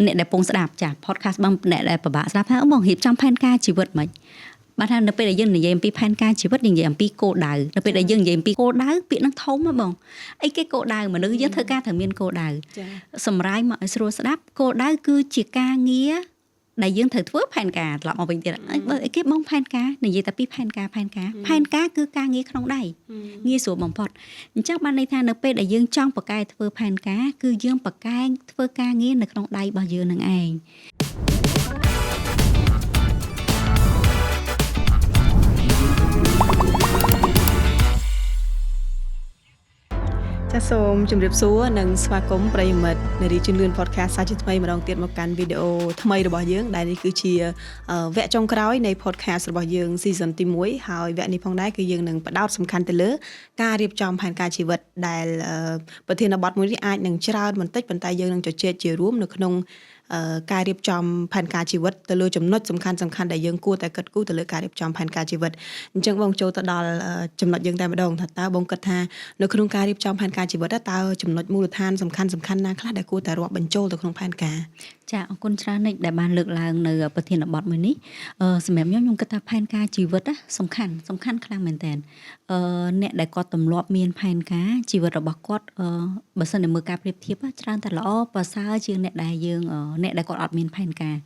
អ្នកដែលពងស្ដាប់ចា podcast បងអ្នកដែលពិបាកស្ដាប់ថាបងរៀបចំផែនការជីវិតមិនបាទថានៅពេលដែលយើងនិយាយអំពីផែនការជីវិតយើងនិយាយអំពីគោលដៅនៅពេលដែលយើងនិយាយអំពីគោលដៅពាក្យហ្នឹងធំហ៎បងអីគេគោលដៅមនុស្សយើងធ្វើការត្រូវមានគោលដៅសម្រាប់មកឲ្យស្រួលស្ដាប់គោលដៅគឺជាការងារដែលយើងត្រូវធ្វើផែនការត្រឡប់មកវិញទៀតអីគេបងផែនការនិយាយតែពីផែនការគឺការងារក្នុងដៃងាយស្រួលបំផុតអញ្ចឹងបានន័យថានៅពេលដែលយើងចង់ប្រកែកធ្វើផែនការគឺយើងប្រកែកធ្វើការងារនៅក្នុងដៃរបស់យើងនឹងឯងចាសសូមជម្រាបសួរនិងស្វាគមន៍ប្រិយមិត្តនារីជឿនលឿន podcast សាជាថ្មីម្ដងទៀតមកកាន់វីដេអូថ្មីរបស់យើងដែលនេះគឺជាវគ្គចុងក្រោយនៃ podcast របស់យើង season ទី1ហើយវគ្គនេះផងដែរគឺយើងនឹងផ្ដោតសំខាន់ទៅលើការរៀបចំផែនការជីវិតដែលប្រធានបទមួយនេះអាចនឹងច្រើនបន្តិចប៉ុន្តែយើងនឹងជជែកជារួមនៅក្នុងការរៀបចំផែនការជីវិតទៅលើចំណុចសំខាន់ដែលយើងគួរតែគិតគូរទៅលើការរៀបចំផែនការជីវិតអញ្ចឹងបងចូលទៅដល់ចំណុចយើងតែម្ដងថាតើបងគិតថានៅក្នុងការរៀបចំផែនការជីវិតតើចំណុចមូលដ្ឋានសំខាន់ណាខ្លះដែលគួរតែរាប់បញ្ចូលទៅក្នុងផែនការចាអរគុណច្រើនណាស់ដែលបានលើកឡើងនៅប្រធានបទមួយនេះសម្រាប់ខ្ញុំគិតថាផែនការជីវិតសំខាន់ខ្លាំងមែនតើអ្នកដែលគាត់ទម្លាប់មានផែនការជីវិតរបស់គាត់បើសិនតែមើលការប្រៀបធៀបច្រើនតែល្អប្រសើរជាងអ្នកដែលគាត់អត់មានផែនការ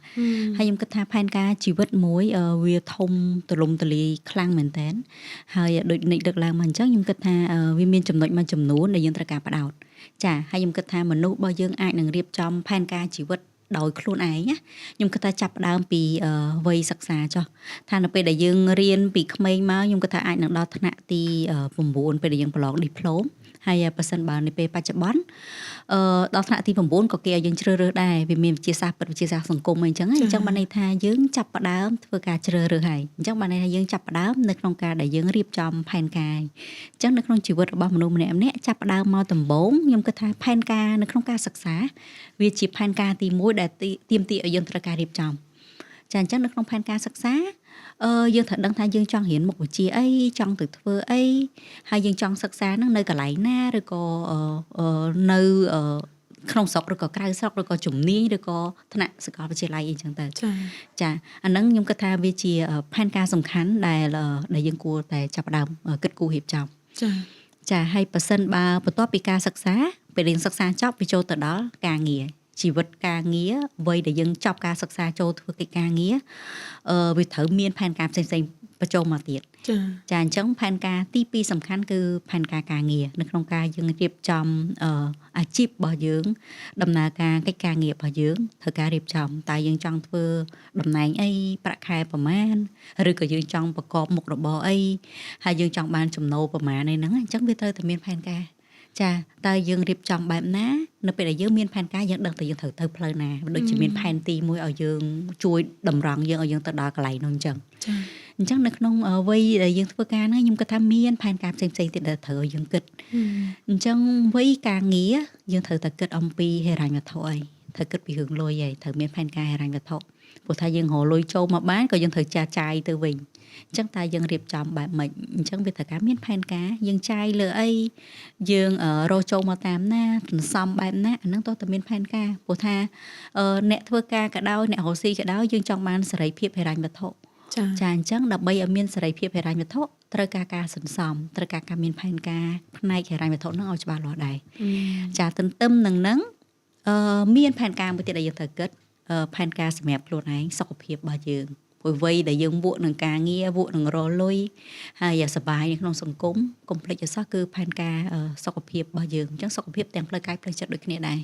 ហើយខ្ញុំគិតថាផែនការជីវិតមួយវាធំទូលំទូលាយខ្លាំងមែនតើហើយដូចនិចលើកឡើងមកអញ្ចឹងខ្ញុំគិតថាវាមានចំណុចមួយចំនួនដែលយើងត្រូវការផ្ដោតចាហើយខ្ញុំគិតថាមនុស្សរបស់យើងអាចនឹងរៀបចំផែនការជីវិតដោយខ្លួនឯងណាខ្ញុំគិតថាចាប់ផ្ដើមពីវ័យសិក្សាចុះថានៅពេលដែលយើងរៀនពីក្មេងមកខ្ញុំគិតថាអាចនឹងដល់ថ្នាក់ទី9ពេលដែលយើងប្រឡងឌីប្លូមហើយប៉ះសិនបើនៅពេលបច្ចុប្បន្នដល់ថ្នាក់ទី9ក៏គេឲ្យយើងជ្រើសរើសដែរវាមានវិទ្យាសាស្ត្រពិតវិទ្យាសាស្ត្រសង្គមអីចឹងបានន័យថាយើងចាប់ផ្ដើមធ្វើការជ្រើសរើសហើយអញ្ចឹងបានន័យថាយើងចាប់ផ្ដើមនៅក្នុងការដែលយើងរៀបចំផែនការអញ្ចឹងនៅក្នុងជីវិតរបស់មនុស្សម្នាក់ចាប់ផ្ដើមមកដំបូងខ្ញុំគិតថាផែនការនៅក្នុងការសិក្សាវាជាផែនការទី1ដែលទាមទារឲ្យយើងត្រូវការរៀបចំចាអញ្ចឹងនៅក្នុងផែនការសិក្សាយើងត្រូវដឹងថាយើងចង់រៀនមុខវិជ្ជាអីចង់ទៅធ្វើអីហើយយើងចង់សិក្សានឹងនៅកន្លែងណាឬក៏នៅក្នុងស្រុកឬក៏ក្រៅស្រុកឬក៏ជំនាញឬក៏ថ្នាក់សាកលវិទ្យាល័យអីចឹងទៅចាអាហ្នឹងខ្ញុំគិតថាវាជាផែនការសំខាន់ដែលយើងគួរតែចាប់ផ្ដើមគិតគូររៀបចំចាហើយប៉ះសិនបើបន្ទាប់ពីការសិក្សាពេលយើងសិក្សាចប់វាចូលទៅដល់ការងារជីវិតការងារវ័យដែលយើងចប់ការសិក្សាចូលធ្វើកិច្ចការងារវាត្រូវមានផែនការផ្សេងៗបញ្ចូលមកទៀតចាអញ្ចឹងផែនការទី2សំខាន់គឺផែនការការងារនៅក្នុងការយើងរៀបចំអាជីពរបស់យើងដំណើរការកិច្ចការងាររបស់យើងធ្វើការរៀបចំតើយើងចង់ធ្វើតំណែងអីប្រាក់ខែប្រមាណឬក៏យើងចង់ប្រកបមុខរបរអីហើយយើងចង់បានចំណូលប្រមាណអីហ្នឹងអញ្ចឹងវាត្រូវតែមានផែនការចាតើយើងរៀបចំបែបណានៅពេលដែលយើងមានផែនការយើងដឹងថាយើងត្រូវទៅផ្លូវណាដូចជាមានផែនទីមួយឲ្យយើងជួយតម្រង់យើងឲ្យយើងទៅដល់កន្លែងនោះអញ្ចឹងអញ្ចឹងនៅក្នុងវ័យដែលយើងធ្វើការហ្នឹងខ្ញុំគិតថាមានផែនការផ្សេងៗទៀតដែលត្រូវឲ្យយើងគិតអញ្ចឹងវ័យការងារយើងត្រូវតែគិតអំពីហិរញ្ញវត្ថុអីត្រូវគិតពីរឿងលុយអីត្រូវមានផែនការហិរញ្ញវត្ថុព្រោះថាយើងរកលុយចូលមកបានក៏យើងត្រូវចាយទៅវិញអញ្ចឹងតែយើងរៀបចំបែបម៉េចអញ្ចឹងវាត្រូវការមានផែនការយើងចាយលើអីយើងរកចូលមកតាមណាសន្សំបែបណាអាហ្នឹងតោះតែមានផែនការព្រោះថាអ្នកធ្វើការក៏ដោយអ្នករកស៊ីក៏ដោយយើងចង់បានសេរីភាពហិរញ្ញវត្ថុចាអញ្ចឹងដើម្បីឲ្យមានសេរីភាពហិរញ្ញវត្ថុត្រូវការសន្សំត្រូវការមានផែនការផ្នែកហិរញ្ញវត្ថុហ្នឹងឲ្យច្បាស់លាស់ដែរចាទន្ទឹមនឹងហ្នឹងមានផែនការមួយទៀតដែលយើងត្រូវគិតផែនការសម្រាប់ខ្លួនឯងសុខភាពរបស់យើងព្រោះវ័យដែលយើងវក់នឹងការងារវក់នឹងរលុយហើយសប្បាយនៅក្នុងសង្គមកុំភ្លេចឲ្យសោះគឺផែនការសុខភាពរបស់យើងអញ្ចឹងសុខភាពទាំងផ្លូវកាយផ្លូវចិត្តដូចគ្នាដែរ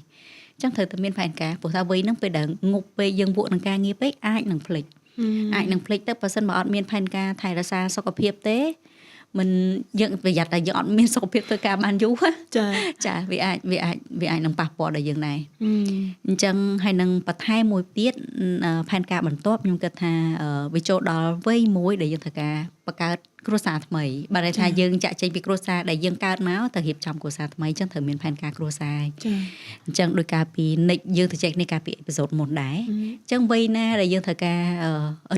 អញ្ចឹងត្រូវតែមានផែនការព្រោះថាវ័យហ្នឹងពេលដែលងប់ពេកយើងវក់នឹងការងារពេកអាចនឹងភ្លេចទៅបើសិនបើអត់មានផែនការថែរក្សាសុខភាពទេមិនយើងប្រយ័ត្នតែយើងអត់មានសុខភាពធ្វើការបានយូរចាវាអាចនឹងប៉ះពាល់ដល់យើងដែរអញ្ចឹងហើយនឹងបន្ថែមមួយទៀតផែនការបន្ទាប់ខ្ញុំគិតថាវាចូលដល់វ័យមួយដែលយើងត្រូវការបង្កើតគ្រួសារថ្មីបើន័យថាយើងចាក់ចេញពីគ្រួសារដែលយើងកើតមកទៅរៀបចំគ្រួសារថ្មីអញ្ចឹងត្រូវមានផែនការគ្រួសារអញ្ចឹងដោយការពីនិចយើងទៅចែកគ្នាការពីអេពីសូតមុនដែរអញ្ចឹងវ័យណាដែលយើងត្រូវការ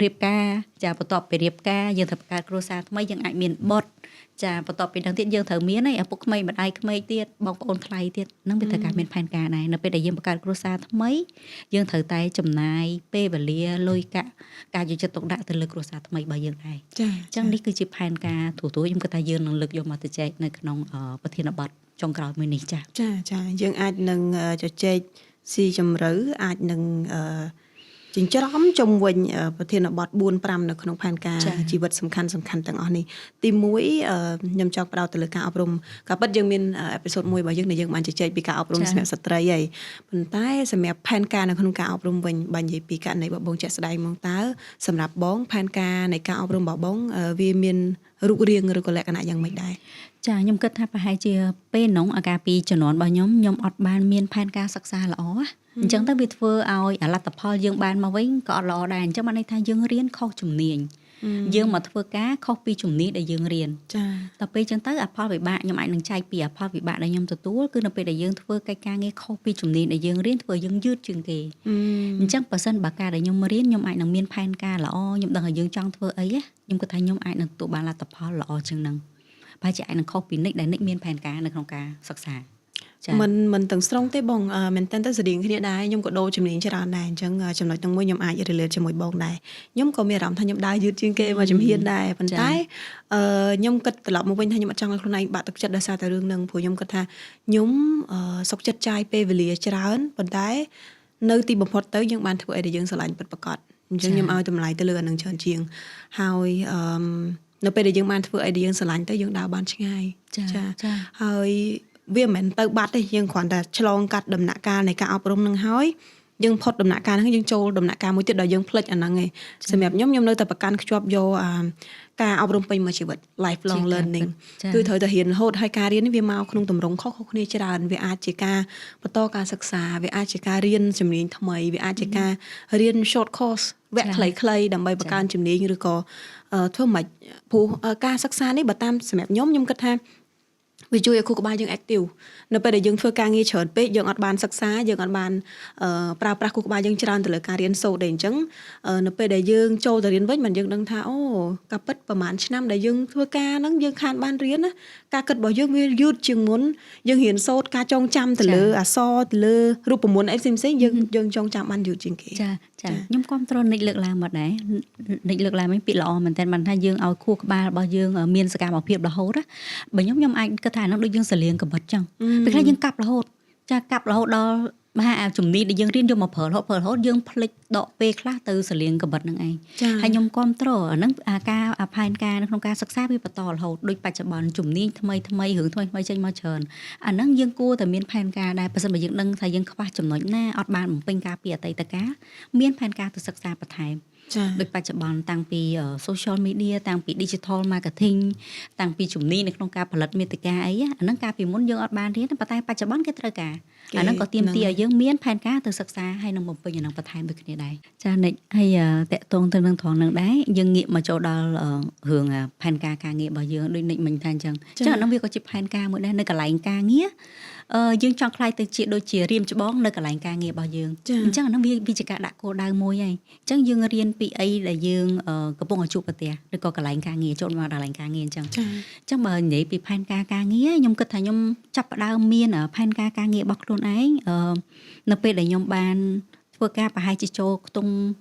រៀបការចាបន្ទាប់ពីរៀបការយើងត្រូវបង្កើតគ្រួសារថ្មីយើងអាចមានបុត្រ ចាបន្ទាប់ពីនឹងទៀតយើងត្រូវមានឯឪពុកក្មេងម្ដាយក្មេងទៀតបងប្អូនថ្លៃទៀតនឹងវាត្រូវការមានផែនការដែរនៅពេលដែលយើងបង្កើតគ្រួសារថ្មីយើងត្រូវតែចំណាយពេលវេលាលុយកាក់ការយកចិត្តទុកដាក់ទៅលើគ្រួសារថ្មីរបស់យើងដែរអញ្ចឹងនេះគឺជាផែនការទូទៅខ្ញុំគិតថាយើងនឹងលើកយកមកទៅចែកនៅក្នុងប្រធានបទចុងក្រោយមួយនេះចាយើងអាចនឹងជជែកស៊ីជម្រៅអាចនឹងចិញ្ច្រំជុំវិញប្រធានបទ 4-5 នៅក្នុងផែនការជីវិតសំខាន់ទាំងអស់នេះទី1ខ្ញុំចង់ផ្ដោតទៅលើការអប់រំក៏ពិតយើងមានអេពីសូតមួយរបស់យើងដែលយើងបានជជែកពីការអប់រំសម្រាប់ស្ត្រីហើយប៉ុន្តែសម្រាប់ផែនការនៅក្នុងការអប់រំវិញបាញ់និយាយពីករណីរបស់បងជាក់ស្ដែងមកតើសម្រាប់បងផែនការនៃការអប់រំរបស់បងវាមានរូបរាងឬក៏លក្ខណៈយ៉ាងម៉េចដែរចាខ្ញុំគិតថាប្រហែលជាពេលនោះអាការពីជំនាន់របស់ខ្ញុំអត់បានមានផែនការសិក្សាល្អអញ្ចឹងទៅវាធ្វើឲ្យលទ្ធផលយើងបានមកវិញក៏អត់ល្អដែរអញ្ចឹងបានន័យថាយើងរៀនខុសជំនាញយើងមកធ្វើការខុសពីជំនាញដែលយើងរៀនចាតែពេលអញ្ចឹងទៅផលវិបាកខ្ញុំអាចនឹងចែកពីផលវិបាកដែលខ្ញុំទទួលគឺនៅពេលដែលយើងធ្វើកិច្ចការងារខុសពីជំនាញដែលយើងរៀនធ្វើយើងយឺតជាងគេអញ្ចឹងបើសិនបើការដែលខ្ញុំរៀនខ្ញុំអាចនឹងមានផែនការល្អខ្ញុំដឹងថាយើងចង់ធ្វើអីខ្ញុំគិតថាខ្ញុំអាចនឹងទទួលបានលទ្ធផលល្អជាងហ្នឹងប្រហែលជាអាចនឹងខុសពីនិចដែលនិចមានផែនការនៅក្នុងការសិក្សាមិនទាំងស្រុងទេបងមែនតើទៅស្រៀងគ្នាដែរខ្ញុំក៏ដូរជំនាញច្រើនដែរអញ្ចឹងចំណុចទាំងមួយខ្ញុំអាច relate ជាមួយបងដែរខ្ញុំក៏មានអារម្មណ៍ថាខ្ញុំដើរយឺតជាងគេមកជំហានដែរប៉ុន្តែខ្ញុំគិតត្រឡប់មកវិញថាខ្ញុំអត់ចង់ឲ្យខ្លួនឯងបាក់ទឹកចិត្តដោយសារតែរឿងហ្នឹងព្រោះខ្ញុំគិតថាខ្ញុំសុខចិត្តចាយពេលវេលាច្រើនប៉ុន្តែនៅទីបំផុតទៅយើងបានធ្វើអីដែលយើងស្រឡាញ់ពិតប្រាកដអញ្ចឹងខ្ញុំឲ្យតម្លៃទៅលើអានឹងច្រើនជាងហើយនៅពេលដែលយើងបានធ្វើអីដែលយើងស្រឡាញ់ទៅយើងដើរបានឆ្ងាយហើយវាមិនមែនទៅបាត់ទេយើងគ្រាន់តែឆ្លងកាត់ដំណាក់កាលនៃការអប់រំនឹងហើយយើងផុតដំណាក់កាលហ្នឹងយើងចូលដំណាក់កាលមួយទៀតដល់យើងភ្លេចអាហ្នឹងឯងសម្រាប់ខ្ញុំនៅតែប្រកាន់ខ្ជាប់យកការអប់រំពេញមួយជីវិត lifelong learning គឺត្រូវតែរៀនរហូតហើយការរៀននេះវាមកក្នុងទម្រង់ខុសៗគ្នាច្រើនវាអាចជាការបន្តការសិក្សាវាអាចជាការរៀនជំនាញថ្មីវាអាចជាការរៀន short course វគ្គខ្លីៗដើម្បីបង្កើនជំនាញឬក៏ធ្វើម៉េចព្រោះការសិក្សានេះបើតាមសម្រាប់ខ្ញុំគិតថាវាជួយឲ្យខួរក្បាលយើង active នៅពេលដែលយើងធ្វើការងារច្រើនពេកយើងអត់បានសិក្សាយើងអត់បានប្រើប្រាស់ខួរក្បាលយើងច្រើនទៅលើការរៀនសូត្រទេអញ្ចឹងនៅពេលដែលយើងចូលទៅរៀនវិញមិនយើងដឹងថាអូការពិតប្រហែលឆ្នាំដែលយើងធ្វើការហ្នឹងយើងខានបានរៀនណាការគិតរបស់យើងវាយឺតជាងមុនយើងរៀនសូត្រការចងចាំទៅលើអក្សរទៅលើរូបមន្តអីផ្សេងៗយើងចងចាំបានយឺតជាងគេចាខ្ញុំគ្រប់គ្រងនិចលើកឡើងមកដែរនិចលើកឡើងវិញពីល្អមែនតើបានថាយើងឲ្យខួរក្បាលរបស់យើងមានសកម្មភាពរហូតបើខ្ញុំអាចគិតថាហ្នឹងដូចយើងសលៀងកបិតចឹងពេលខ្លះយើងកាប់រហូតកាប់រហូតដល់មហាជំនាញដែលយើងរៀនយកមកប្រើរហូតយើងភ្លេចដកពេលខ្លះទៅសលៀងកបិតហ្នឹងឯងហើយខ្ញុំគ្រប់គ្រងអាហ្នឹងការផែនការនៅក្នុងការសិក្សាវាបន្តរហូតដូចបច្ចុប្បន្នជំនាញថ្មីរឿងថ្មីចេញមកច្រើនអាហ្នឹងយើងគួរតែមានផែនការដែរបើមិនបើយើងដឹងថាយើងខ្វះចំណុចណាអត់បានបំពេញការពីអតីតកាលមានផែនការទៅសិក្សាបន្ថែមដូចបច្ចុប្បន្នតាំងពី social media តាំងពី digital marketing តាំងពីជំនាញនៅក្នុងការផលិតមាតិកាអីអាហ្នឹងកាលពីមុនយើងអត់បានរៀនប៉ុន្តែបច្ចុប្បន្នគេត្រូវការអាហ្នឹងក៏ទាមទារឲ្យយើងមានផែនការទៅសិក្សាហើយនឹងបំពេញអាហ្នឹងបន្ថែមដូចគ្នាដែរចានិចហើយតកតងទៅនឹងត្រង់ហ្នឹងដែរយើងងាកមកចូលដល់រឿងផែនការការងាររបស់យើងដូចនិចមិញថាអញ្ចឹងអាហ្នឹងវាក៏ជាផែនការមួយដែរនៅកន្លែងការងារយើងចង់ខ្លាយទៅជាដូចជារៀមច្បងនៅកន្លែងការងាររបស់យើងអញ្ចឹងអាហ្នឹងវាជាការដាក់គោលដៅមួយហើយអញ្ចឹងយើងរៀនពីអីដែលយើងកំពុងជួបប្រទះឬក៏កន្លែងការងារចូលមកដល់កន្លែងការងារអញ្ចឹងបើនិយាយពីផែនការការងារខ្ញុំគិតថាខ្ញុំចាប់ផ្ដើមមានផែនការការងាររបស់ខ្លួនឯងនៅពេលដែលខ្ញុំបានធ្វើការប្រហែលជាចូលខ្ទង់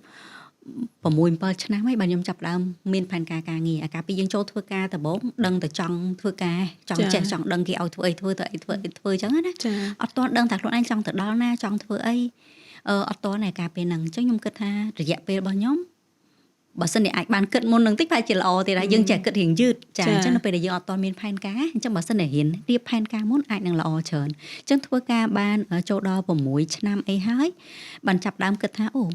6-7 ឆ្នាំហើយបាទខ្ញុំចាប់ផ្ដើមមានផែនការការងារអាកាលពីយើងចូលធ្វើការដំបូងដឹងតែចង់ធ្វើការចង់ចេះចង់ដឹងគេឲ្យធ្វើអីធ្វើទៅអីធ្វើអញ្ចឹងណាអត់ទាន់ដឹងថាខ្លួនឯងចង់ទៅដល់ណាចង់ធ្វើអីអត់ទាន់តែការពេលហ្នឹងអញ្ចឹងខ្ញុំគិតថារយៈពេលរបស់ខ្ញុំបើសិនជាអាចបានគិតមុននឹងតិចប្រហែលជាល្អទេដែរយើងចេះគិតរៀងយឺតចាអញ្ចឹងនៅពេលដែលយើងអត់ទាន់មានផែនការអញ្ចឹងបើសិនតែរៀនរៀបផែនការមុនអាចនឹងល្អច្រើនអញ្ចឹងធ្វើការបានចូលដល់6 ឆ្នាំអីហើយបានចាប់ដើមគិតថាអ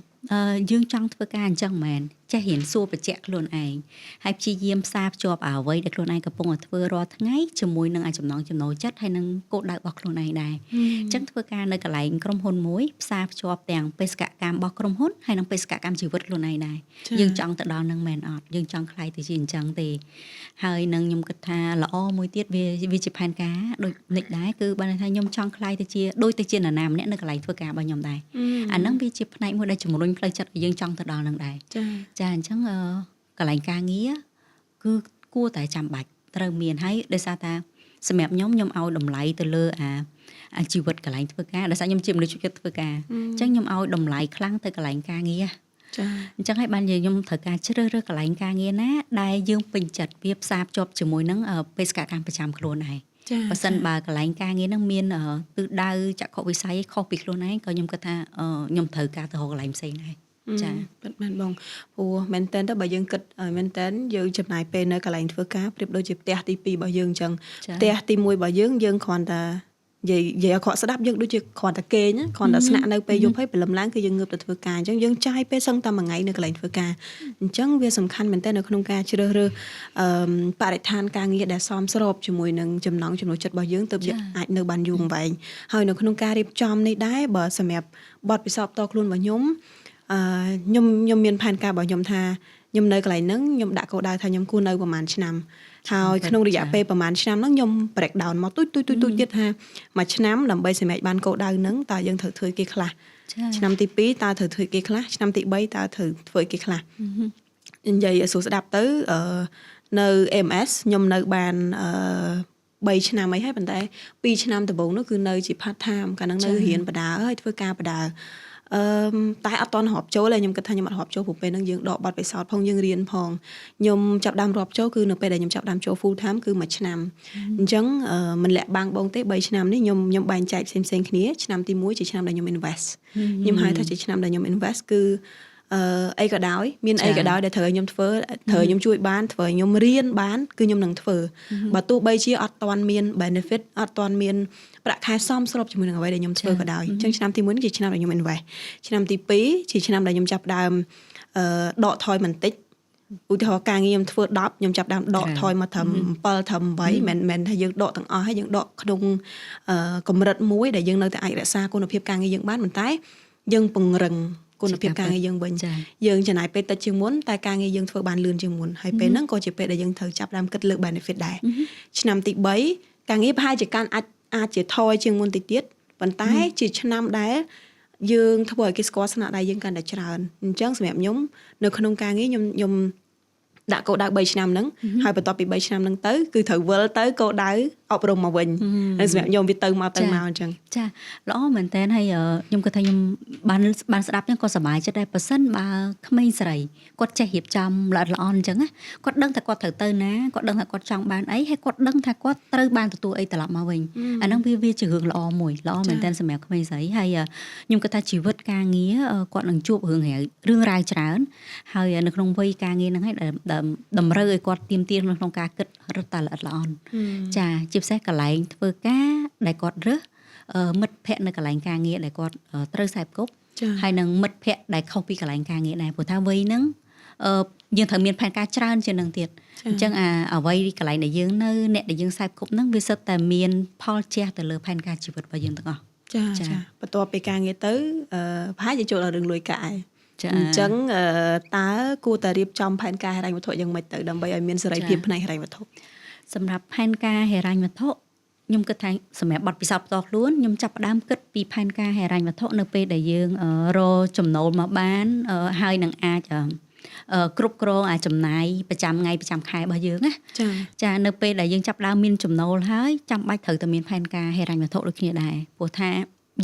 ូយើងចង់ធ្វើការអញ្ចឹងមែនចេះរៀនសួរបញ្ជាក់ខ្លួនឯងហើយព្យាយាមផ្សារភ្ជាប់អ្វីដែលខ្លួនឯងកំពុងតែធ្វើរាល់ថ្ងៃជាមួយនឹងចំណង់ចំណូលចិត្តហើយនឹងគោលដៅរបស់ខ្លួនឯងដែរអញ្ចឹងធ្វើការនៅកន្លែងក្រុមហ៊ុនមួយផ្សារភ្ជាប់ទាំងបេសកកម្មរបស់ក្រុមហ៊ុនហើយនិងបេសកកម្មជីវិតខ្លួនឯងដែរយើងចង់ទៅដល់នឹងមែនអត់យើងចង់ខ្លាយទៅជាអញ្ចឹងទេហើយនឹងខ្ញុំគិតថាល្អមួយទៀតវាជាផែនការដូចនិចដែរគឺបានថាខ្ញុំចង់ខ្លាយទៅជាដូចទៅជានរណាម្នាក់នៅកន្លែងធ្វើការរបស់ខ្ញុំដែរអាហ្នឹងវាជាផ្នែកមួយដែលជំរុញផ្លូវចិត្តឲ្យយើងចង់ទៅដល់នឹងដែរចាអញ្ចឹងកន្លែងការងារគឺគួរតែចាំបាច់ ត្រូវមានហើយដោយសារតាសម្រាប់ខ្ញុំឲ្យតម្លៃទៅលើអាជីវិតកន្លែងធ្វើការដោយសារខ្ញុំជាមនុស្សជួយធ្វើការអញ្ចឹងខ្ញុំឲ្យតម្លៃខ្លាំងទៅកន្លែងការងារចា៎អញ្ចឹងហើយបានខ្ញុំត្រូវការជ្រើសរើសកន្លែងការងារណាដែលយើងពេញចិត្តវាផ្សារភ្ជាប់ជាមួយនឹងបេសកកម្មប្រចាំខ្លួនឯងបើសិនបើកន្លែងការងារហ្នឹងមានទិសដៅចក្ខុវិស័យខុសពីខ្លួនឯងក៏ខ្ញុំគិតថាខ្ញុំត្រូវការទៅរកកន្លែងផ្សេងដែរចាពិតមែនបងព្រោះមែនតើបើយើងគិតមែនតើយើងចំណាយពេលនៅកន្លែងធ្វើការប្រៀបដូចជាផ្ទះទី2របស់យើងអញ្ចឹងផ្ទះទី1របស់យើងគ្រាន់តែនិយាយអក្រក់ស្ដាប់យើងដូចជាគ្រាន់តែគេងគ្រាន់តែស្នាក់នៅពេលយប់ហើយព្រលឹមឡើងគឺយើងងើបទៅធ្វើការអញ្ចឹងយើងចាយពេលសឹងតែមួយថ្ងៃនៅកន្លែងធ្វើការអញ្ចឹងវាសំខាន់មែនតើនៅក្នុងការជ្រើសរើសបរិស្ថានការងារដែលសមស្របជាមួយនឹងចំណង់ចំណូលចិត្តរបស់យើងទើបយើងអាចនៅបានយូរអង្វែងហើយនៅក្នុងការរៀបចំនេះដែរបើសម្រាប់បទពិសោធន៍ផ្ទាល់ខ្លួនរបស់ខ្ញុំខ្ញុំមានផែនការរបស់ខ្ញុំថាខ្ញុំនៅកន្លែងហ្នឹងខ្ញុំដាក់គោលដៅថាខ្ញុំគួរនៅប្រហែលឆ្នាំហើយក្នុងរយៈពេលប្រហែលឆ្នាំហ្នឹងខ្ញុំ break down មកទូចទៀតថាមួយឆ្នាំដើម្បីសម្រេចបានគោលដៅហ្នឹងតើយើងត្រូវធ្វើគេខ្លះឆ្នាំទី2តើត្រូវធ្វើគេខ្លះឆ្នាំទី3តើត្រូវធ្វើគេខ្លះនិយាយឲ្យសួរស្ដាប់ទៅនៅ MS ខ្ញុំនៅបាន3ឆ្នាំអីហើយប៉ុន្តែ2ឆ្នាំដំបូងនោះគឺនៅជា part time កាលហ្នឹងនៅរៀនបដាហើយធ្វើការបដាតែអត់តន់រាប់ចូលទេខ្ញុំគិតថាខ្ញុំអត់រាប់ចូលព្រោះពេលហ្នឹងយើងដកបទពិសោធន៍ផងយើងរៀនផងខ្ញុំចាប់ដើមរាប់ចូលគឺនៅពេលដែលខ្ញុំចាប់ដើមចូល full time គឺមួយឆ្នាំអញ្ចឹងមិនលាក់បាំងបងទេ3ឆ្នាំនេះខ្ញុំបែងចែកផ្សេងគ្នាឆ្នាំទី1ជាឆ្នាំដែលខ្ញុំ invest ខ្ញុំហៅថាជាឆ្នាំដែលខ្ញុំ invest គឺអីក៏ដោយមានអីក៏ដោយដែលត្រូវឲ្យខ្ញុំធ្វើត្រូវឲ្យខ្ញុំជួយបានធ្វើឲ្យខ្ញុំរៀនបានគឺខ្ញុំនឹងធ្វើបើទោះបីជាអត់ទាន់មាន benefit អត់ទាន់មានប្រាក់ខែសមស្របជាមួយនឹងអ្វីដែលខ្ញុំធ្វើក៏ដោយអញ្ចឹងឆ្នាំទី1ជាឆ្នាំដែលខ្ញុំ invest ឆ្នាំទី2ជាឆ្នាំដែលខ្ញុំចាប់ដើមដកថយបន្តិចឧទាហរណ៍ការងារខ្ញុំធ្វើ10ខ្ញុំចាប់ដើមដកថយមកត្រឹម7ត្រឹម8មិនមែនថាយើងដកទាំងអស់ហើយយើងដកក្នុងកម្រិតមួយដែលយើងនៅតែអាចរក្សាគុណភាពការងារយើងបានប៉ុន្តែយើងពង្រឹងគុណភាពការងារយើងវិញយើងចំណាយពេលតិចជាងមុនតែការងារយើងធ្វើបានលឿនជាងមុនហើយពេលហ្នឹងក៏ជាពេលដែលយើងត្រូវចាប់ដើមគិតលើ benefit ដែរឆ្នាំទី3ការងារប្រហែលជាអាចជាថយជាងមុនតិចទៀតប៉ុន្តែជាឆ្នាំដែលយើងធ្វើឲ្យគេស្គាល់ស្នាដៃយើងកាន់តែច្រើនអញ្ចឹងសម្រាប់ខ្ញុំនៅក្នុងការងារខ្ញុំដាក់គោលដៅ3ឆ្នាំហ្នឹងហើយបន្ទាប់ពី3ឆ្នាំហ្នឹងទៅគឺត្រូវវិលទៅគោលដៅអប់រំមកវិញហើយសម្រាប់ខ្ញុំវាទៅមកអញ្ចឹងចាល្អមែនតើហើយខ្ញុំគិតថាខ្ញុំបានស្ដាប់ហ្នឹងក៏សប្បាយចិត្តដែរប៉ះសិនបើក្មេងស្រីគាត់ចេះរៀបចំល្អិតល្អន់អញ្ចឹងគាត់ដឹងថាគាត់ត្រូវទៅណាគាត់ដឹងថាគាត់ចង់បានអីហើយគាត់ដឹងថាគាត់ត្រូវបានទទួលអីត្រឡប់មកវិញអាហ្នឹងវាជារឿងល្អមួយល្អមែនតើសម្រាប់ក្មេងស្រីហើយខ្ញុំគិតថាជីវិតការងារគាត់នឹងជួបរឿងរ៉ាវច្រើនហើយនៅក្នុងវ័យការងារហ្នឹងហើយតម្រូវឲ្យគាត់ទៀមទានៅក្នុងការគិតរត់តែល្អិតល្អន់ចាជាពិសេសកន្លែងធ្វើការដែលគាត់រើសមិត្តភ័ក្តិនៅកន្លែងការងារដែលគាត់ត្រូវខ្សែគប់ហើយនឹងមិត្តភ័ក្តិដែលខុសពីកន្លែងការងារដែរព្រោះថាវ័យហ្នឹងយើងត្រូវមានផែនការច្រើនជាងនឹងទៀតអញ្ចឹងអ្វីកន្លែងដែលយើងនៅអ្នកដែលយើងខ្សែគប់ហ្នឹងវាសិតតែមានផលជះទៅលើផែនការជីវិតរបស់យើងទាំងអស់ចាបន្ទាប់ពីការងារទៅប្រហែលជាចូលដល់រឿងលុយកាក់អញ្ចឹងតើគួរតែរៀបចំផែនការហិរញ្ញវត្ថុយ៉ាងម៉េចទៅដើម្បីឲ្យមានសេរីភាពផ្នែកហិរញ្ញវត្ថុសម្រាប់ផែនការហិរញ្ញវត្ថុខ្ញុំគិតថាសម្រាប់បទពិសោធន៍ផ្ទាល់ខ្លួនខ្ញុំចាប់ផ្ដើមគិតពីផែនការហិរញ្ញវត្ថុនៅពេលដែលយើងរកចំណូលមកបានហើយនឹងអាចគ្រប់គ្រងចំណាយប្រចាំថ្ងៃប្រចាំខែរបស់យើងណាចានៅពេលដែលយើងចាប់ផ្ដើមមានចំណូលហើយចាំបាច់ត្រូវតែមានផែនការហិរញ្ញវត្ថុដូចគ្នាដែរព្រោះថា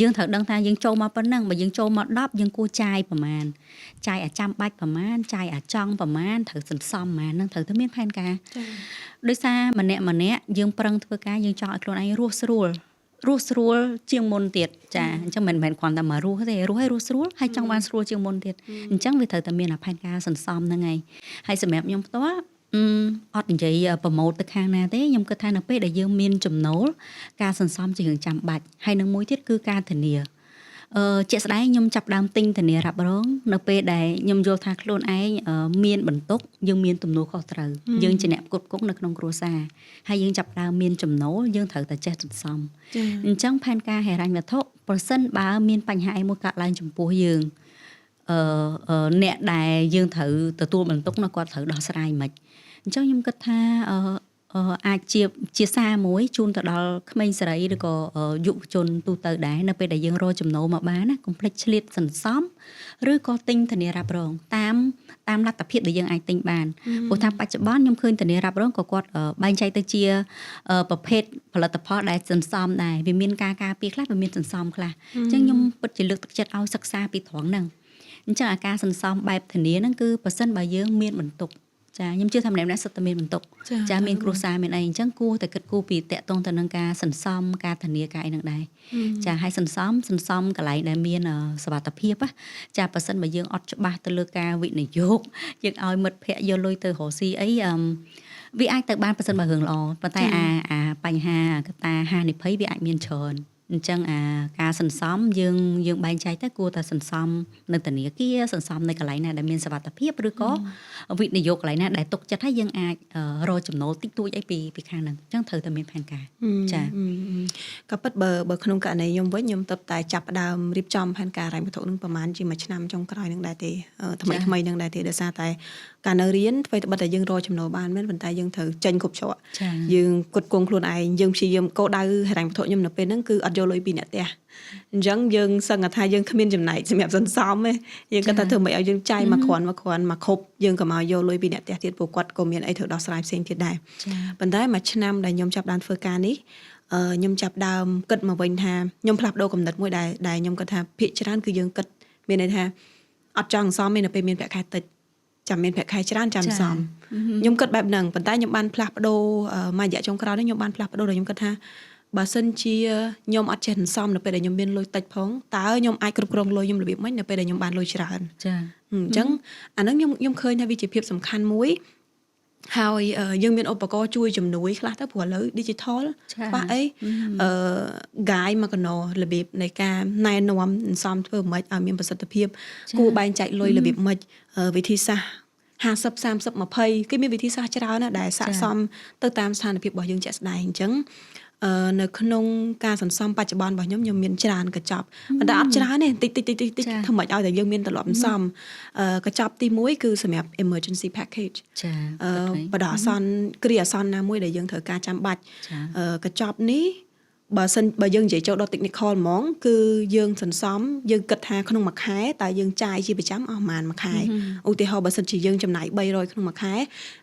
យើងត្រូវដឹងថាយើងចូលមកប៉ុណ្ណឹងបើយើងចូលមក10យើងគួរចាយប្រមាណចាយចាំបាច់ប្រមាណចាយចង់ប្រមាណត្រូវសន្សំប្រមាណហ្នឹងត្រូវតែមានផែនការដោយសារម្នាក់យើងប្រឹងធ្វើការយើងចង់ឲ្យខ្លួនឯងរស់ស្រួលជាងមុនទៀតចាអញ្ចឹងមិនមែនគ្រាន់តែមករស់ទេរស់ស្រួលហើយចង់បានស្រួលជាងមុនទៀតអញ្ចឹងវាត្រូវតែមានផែនការសន្សំហ្នឹងហើយសម្រាប់ខ្ញុំផ្ទាល់អត់និយាយប្រម៉ូទទៅខាងណាទេខ្ញុំគិតថានៅពេលដែលយើងមានចំណូលការសន្សំជារឿងចាំបាច់ហើយនឹងមួយទៀតគឺការធានាជាក់ស្ដែងខ្ញុំចាប់ដើមទិញធានារ៉ាប់រងនៅពេលដែលខ្ញុំយល់ថាខ្លួនឯងមានបន្ទុកយើងមានទំនួលខុសត្រូវយើងជាអ្នកផ្គត់ផ្គង់នៅក្នុងគ្រួសារហើយយើងចាប់ដើមមានចំណូលយើងត្រូវតែចេះសន្សំអញ្ចឹងផែនការហិរញ្ញវត្ថុប្រសិនបើមានបញ្ហាអីមួយកើតឡើងចំពោះយើងអ្នកដែលយើងត្រូវទទួលបន្ទុកនោះគាត់ត្រូវដោះស្រាយមិនអញ្ចឹងខ្ញុំគិតថា អាចជាសារមួយជូនទៅដល់ក្មេងសេរីឬក៏យុវជនទូទៅដែរនៅពេលដែលយើងរកចំណូលមកបានណាកុំភ្លេចឆ្លៀតសន្សំឬក៏ទិញធានារ៉ាប់រងតាមលទ្ធភាពដែលយើងអាចទិញបានព្រោះថាបច្ចុប្បន្នខ្ញុំឃើញធានារ៉ាប់រងក៏គាត់បែងចែកទៅជាប្រភេទផលិតផលដែលសន្សំដែរវាមានការការពារខ្លះវាមានសន្សំខ្លះអញ្ចឹងខ្ញុំពិតជាលើកទឹកចិត្តឲ្យសិក្សាពីត្រង់ហ្នឹងអញ្ចឹងអាការសន្សំបែបធានាហ្នឹងគឺប៉ះសិនបើយើងមានបន្ទុកចាខ្ញុំជឿថាម្នាក់ៗសិតតែមានបន្ទុកចាមានគ្រួសារមានអីអញ្ចឹងគួរតែគិតគូរពីតាក់ទងទៅនឹងការសន្សំការធានាការអីហ្នឹងដែរចាហើយសន្សំកន្លែងដែលមានសុវត្ថិភាពចាប៉ះសិនបើយើងអត់ច្បាស់ទៅលើការវិនិយោគយើងឲ្យមិត្តភ័ក្តិយកលុយទៅរកស៊ីអីវាអាចទៅបានប៉ះសិនបើរឿងល្អប៉ុន្តែអាបញ្ហាកត្តាហានិភ័យវាអាចមានច្រើនអញ្ចឹងការសន្សំយើងបែងចែកទៅគួរតែសន្សំនៅធនាគារសន្សំនៅកន្លែងណាដែលមានសុវត្ថិភាពឬក៏វិនិយោគកន្លែងណាដែលទុកចិត្តឲ្យយើងអាចរកចំណូលតិចតួចអីពីខាងហ្នឹងអញ្ចឹងត្រូវតែមានផែនការចាក៏ពិតបើក្នុងករណីខ្ញុំវិញខ្ញុំទៅតែចាប់ផ្ដើមរៀបចំផែនការហិរញ្ញវត្ថុនឹងប្រហែលជាមួយឆ្នាំចុងក្រោយនឹងដែរទេថ្មីនឹងដែរទេដោយសារតែការនៅរៀនធ្វើតែបិទតែយើងរកចំណូលបានមែនប៉ុន្តែយើងត្រូវចេញគ្រប់ច្រកយើងគិតគង់ខ្លួនឯងយើងព្យាយាមគោលដៅហិរញ្ញវត្ថុខ្ញុំនៅពេលហ្នឹងគឺអត់យកលុយពីអ្នកផ្ទះអញ្ចឹងយើងសឹងថាយើងគ្មានចំណែកសម្រាប់សន្សំទេយើងគាត់ថាធ្វើមិនឲ្យយើងចាយមកគ្រាន់មកគ្រប់យើងក៏មកយកលុយពីអ្នកផ្ទះទៀតព្រោះគាត់ក៏មានអីត្រូវដោះស្រាយផ្សេងទៀតដែរប៉ុន្តែមួយឆ្នាំដែលខ្ញុំចាប់ដើមធ្វើការនេះខ្ញុំចាប់ដើមគិតមកវិញថាខ្ញុំផ្លាស់ប្ដូរគំនិតមួយដែលខ្ញុំគាត់ថាភាគច្រើនគឺយើងគិតមានន័យថាអត់ចង់សន្សំទេនៅពេលមានប្រាក់ខែតិចចាំមានប្រាក់ខែច្រើនចាំសំខ្ញុំគិតបែបហ្នឹងប៉ុន្តែខ្ញុំបានផ្លាស់ប្ដូរមួយរយៈចុងក្រោយនេះខ្ញុំបានផ្លាស់ប្ដូរដល់ខ្ញុំគិតថាបើសិនជាខ្ញុំអត់ចេះសន្សំនៅពេលដែលខ្ញុំមានលុយតិចផងតើខ្ញុំអាចគ្រប់គ្រងលុយខ្ញុំរបៀបម៉េចនៅពេលដែលខ្ញុំបានលុយច្រើនចាអញ្ចឹងអាហ្នឹងខ្ញុំឃើញថាវាជាភាពសំខាន់មួយហើយយើងមានឧបករណ៍ជួយជំនួយខ្លះទៅព្រោះឥឡូវ digital ខ្វះអីguide មកកណោរបៀបនៃការណែនាំសន្សំធ្វើម៉េចឲ្យមានប្រសិទ្ធភាពគួរបែងចែកលុយរបៀបម៉េចវិធីសាស្ត្រ50 30 20គេមានវិធីសាស្ត្រច្រើនណាស់ដែលស័ក្តិសមទៅតាមស្ថានភាពរបស់យើងជាក់ស្ដែងអញ្ចឹងនៅក្នុងការសន្សំបច្ចុប្បន្នរបស់ខ្ញុំមានច្រើនកញ្ចប់ប៉ុន្តែអត់ច្រើនទេតិចធ្វើម៉េចឲ្យតែយើងមានទម្លាប់សន្សំកញ្ចប់ទី1គឺសម្រាប់ emergency package ចាបដិអាសន្នគ្រាអាសន្នណាមួយដែលយើងត្រូវការចាំបាច់កញ្ចប់នេះបើយើងនិយាយចូលដល់ technical ហ្មងគឺយើងសន្សំយើងគិតថាក្នុងមួយខែតើយើងចាយជាប្រចាំអស់ប្រហែលមួយខែឧទាហរណ៍បើសិនជាយើងចំណាយ300ក្នុងមួយខែ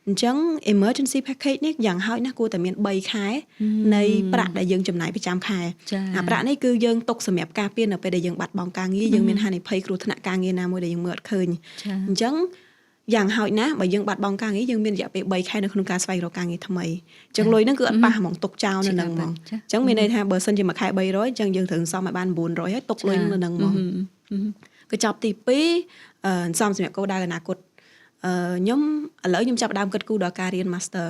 អញ្ចឹង emergency package នេះយ៉ាងហោចណាស់គួរតែមាន3ខែនៃប្រាក់ដែលយើងចំណាយប្រចាំខែអាប្រាក់នេះគឺយើងទុកសម្រាប់ការពារនៅពេលដែលយើងបាត់បង់ការងារយើងមានហានិភ័យគ្រោះថ្នាក់ការងារណាមួយដែលយើងមើលអត់ឃើញអញ្ចឹងយ៉ាងហោចណាស់បើយើងបាត់បង់ការងារយើងមានរយៈពេល3ខែនៅក្នុងការស្វែងរកការងារថ្មីអញ្ចឹងលុយហ្នឹងគឺអត់ប៉ះហ្មងទុកចោលនៅហ្នឹងហ្មងអញ្ចឹងមានន័យថាបើសិនជាមួយខែ300អញ្ចឹងយើងត្រូវសន្សំឲ្យបាន900ហើយទុកលុយហ្នឹងនៅហ្នឹងហ្មងកញ្ចប់ទី2សន្សំសម្រាប់គោលដៅអនាគតខ្ញុំឥឡូវខ្ញុំចាប់ផ្ដើមគិតគូរដល់ការរៀន master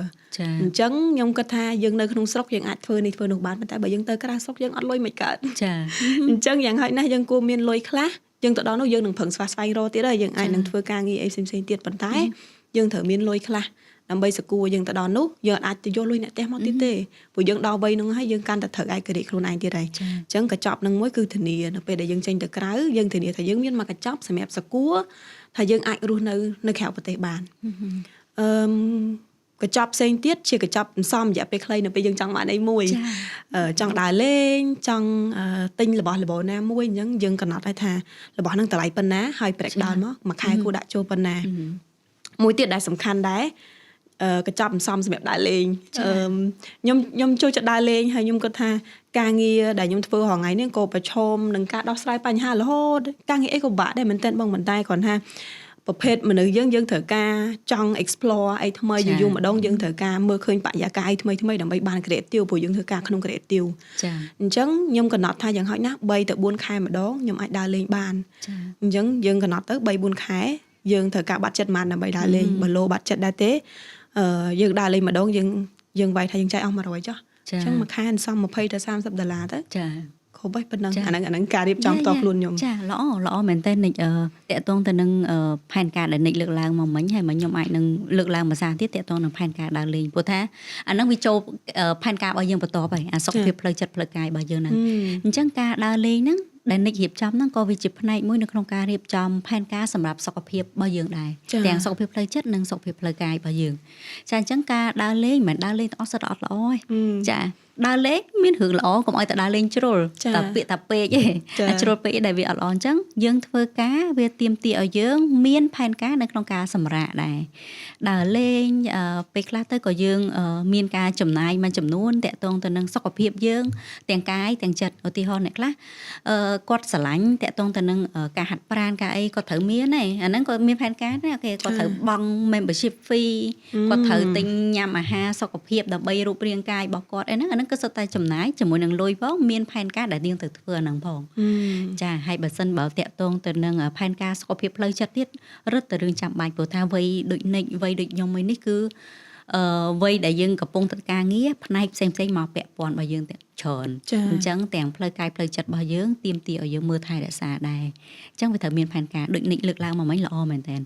អញ្ចឹងខ្ញុំគិតថាយើងនៅក្នុងស្រុកយើងអាចធ្វើនេះធ្វើនោះបានប៉ុន្តែបើយើងទៅក្រៅស្រុកយើងអត់លុយមិនកើតចាអញ្ចឹងយ៉ាងហោចណាស់យើងគួរមានលុយខ្លះយើងទៅដល់នោះយើងនឹងប្រឹងស្វែងរកទៀតហើយយើងអាចនឹងធ្វើការងារអីផ្សេងៗទៀតប៉ុន្តែយើងត្រូវមានលុយខ្លះដើម្បីសគួរយើងទៅដល់នោះយើងអាចទៅយកលុយអ្នកផ្ទះមកទៀតទេព្រោះយើងដល់វ័យនោះហើយយើងកាន់តែត្រូវឯករាជ្យខ្លួនឯងទៀតហើយអញ្ចឹងកញ្ចប់នឹងមួយគឺធានានៅពេលដែលយើងចេញទៅក្រៅយើងធានាថាយើងមានមកកញ្ចប់សម្រាប់សគួរថាយើងអាចរស់នៅក្រៅប្រទេសបានកញ្ចប់ផ្សេងទៀតជាកញ្ចប់សន្សំរយៈពេលខ្លីនៅពេលយើងចង់បានអីមួយចង់ដើរលេងចង់ទិញរបស់របរណាមួយអញ្ចឹងយើងកំណត់ឲ្យថារបស់ហ្នឹងតម្លៃប៉ុណ្ណាហើយ breakdown មកមួយខែគួរដាក់ចូលប៉ុណ្ណាមួយទៀតដែលសំខាន់ដែរកញ្ចប់សន្សំសម្រាប់ដើរលេងខ្ញុំចូលចិត្តដើរលេងហើយខ្ញុំគិតថាការងារដែលខ្ញុំធ្វើរាល់ថ្ងៃនេះក៏ប្រឈមនឹងការដោះស្រាយបញ្ហារហូតការងារអីក៏បាក់ដែរមែនតើបងប៉ុន្តែគ្រាន់ថាប្រភេទមនុស្សយើងត្រូវការចង់ explore អីថ្មីយូរម្ដងយើងត្រូវការមើលឃើញបរិយាកាសអីថ្មីដើម្បីបាន creative ព្រោះយើងធ្វើការក្នុង creative ចាអញ្ចឹងខ្ញុំកំណត់ថាយ៉ាងហោចណាស់3ទៅ4ខែម្ដងខ្ញុំអាចដើរលេងបានអញ្ចឹងយើងកំណត់ទៅ3 4ខែយើងត្រូវការបាត់ចិត្តប៉ុន្មានដើម្បីដើរលេងបើលោបាត់ចិត្តដែរទេយើងដើរលេងម្ដងយើងវាយថាយើងចាយអស់100ចុះអញ្ចឹងមួយខែសន្សំ$20 ទៅ$30ទៅចាគ្រប់ហើយប៉ុណ្ណឹងអាហ្នឹងការរៀបចំផ្ទាល់ខ្លួនខ្ញុំចាល្អមែនតើនិចតាក់ទងទៅនឹងផែនការដែលនិចលើកឡើងមកមិញហើយខ្ញុំអាចនឹងលើកឡើងភាសាទៀតតាក់ទងនឹងផែនការដើរលេងព្រោះថាអាហ្នឹងវាចូលផែនការរបស់យើងបន្ទាប់ហើយអាសុខភាពផ្លូវចិត្តផ្លូវកាយរបស់យើងហ្នឹងអញ្ចឹងការដើរលេងហ្នឹង ដែលនិចរៀបចំហ្នឹងក៏វាជាផ្នែកមួយនៅក្នុងការរៀបចំផែនការសម្រាប់សុខភាពរបស់យើងដែរទាំងសុខភាពផ្លូវចិត្តនិងសុខភាពផ្លូវកាយរបស់យើងចាអញ្ចឹងការដើរលេងមិនដើរលេងទាំងអស់សុទ្ធតែអត់ល្អទេចាដើរលេងមានរឿងល្អកុំឲ្យតែដើរលេងជ្រុលតែពាក្យតែពេកទេជ្រុលពេកដែលវាអត់ល្អអញ្ចឹងយើងធ្វើការវាទាមទារឲ្យយើងមានផែនការនៅក្នុងការសម្រាកដែរដើរលេងពេលខ្លះទៅក៏យើងមានការចំណាយមួយចំនួនតាក់ទងទៅនឹងសុខភាពយើងទាំងកាយទាំងចិត្តឧទាហរណ៍អ្នកខ្លះគាត់ស្រឡាញ់តាក់ទងទៅនឹងការហាត់ប្រាណការអីគាត់ត្រូវមានហើយអាហ្នឹងក៏មានផែនការដែរគេគាត់ត្រូវបង់ membership fee គាត់ត្រូវទិញញ៉ាំអាហារសុខភាពដើម្បីរូបរាងកាយរបស់គាត់អីហ្នឹងគឺសុទ្ធតែចំណាយជាមួយនឹងលុយផងមានផែនការដែលយើងត្រូវធ្វើអាហ្នឹងផងចាហើយបើសិនបើតាក់ទងទៅនឹងផែនការសុខភាពផ្លូវចិត្តទៀតរឹតតែរឿងចាំបាច់ព្រោះថាវ័យដូចនិចវ័យដូចខ្ញុំឯនេះគឺវ័យដែលយើងកំពុងធ្វើការងារផ្នែកផ្សេងៗមកពាក់ព័ន្ធរបស់យើងទាំងច្រើនអញ្ចឹងទាំងផ្លូវកាយផ្លូវចិត្តរបស់យើងទាមទារឲ្យយើងមើលថែរក្សាដែរអញ្ចឹងវាត្រូវមានផែនការដូចនិចលើកឡើងមកមិញល្អមែនតើ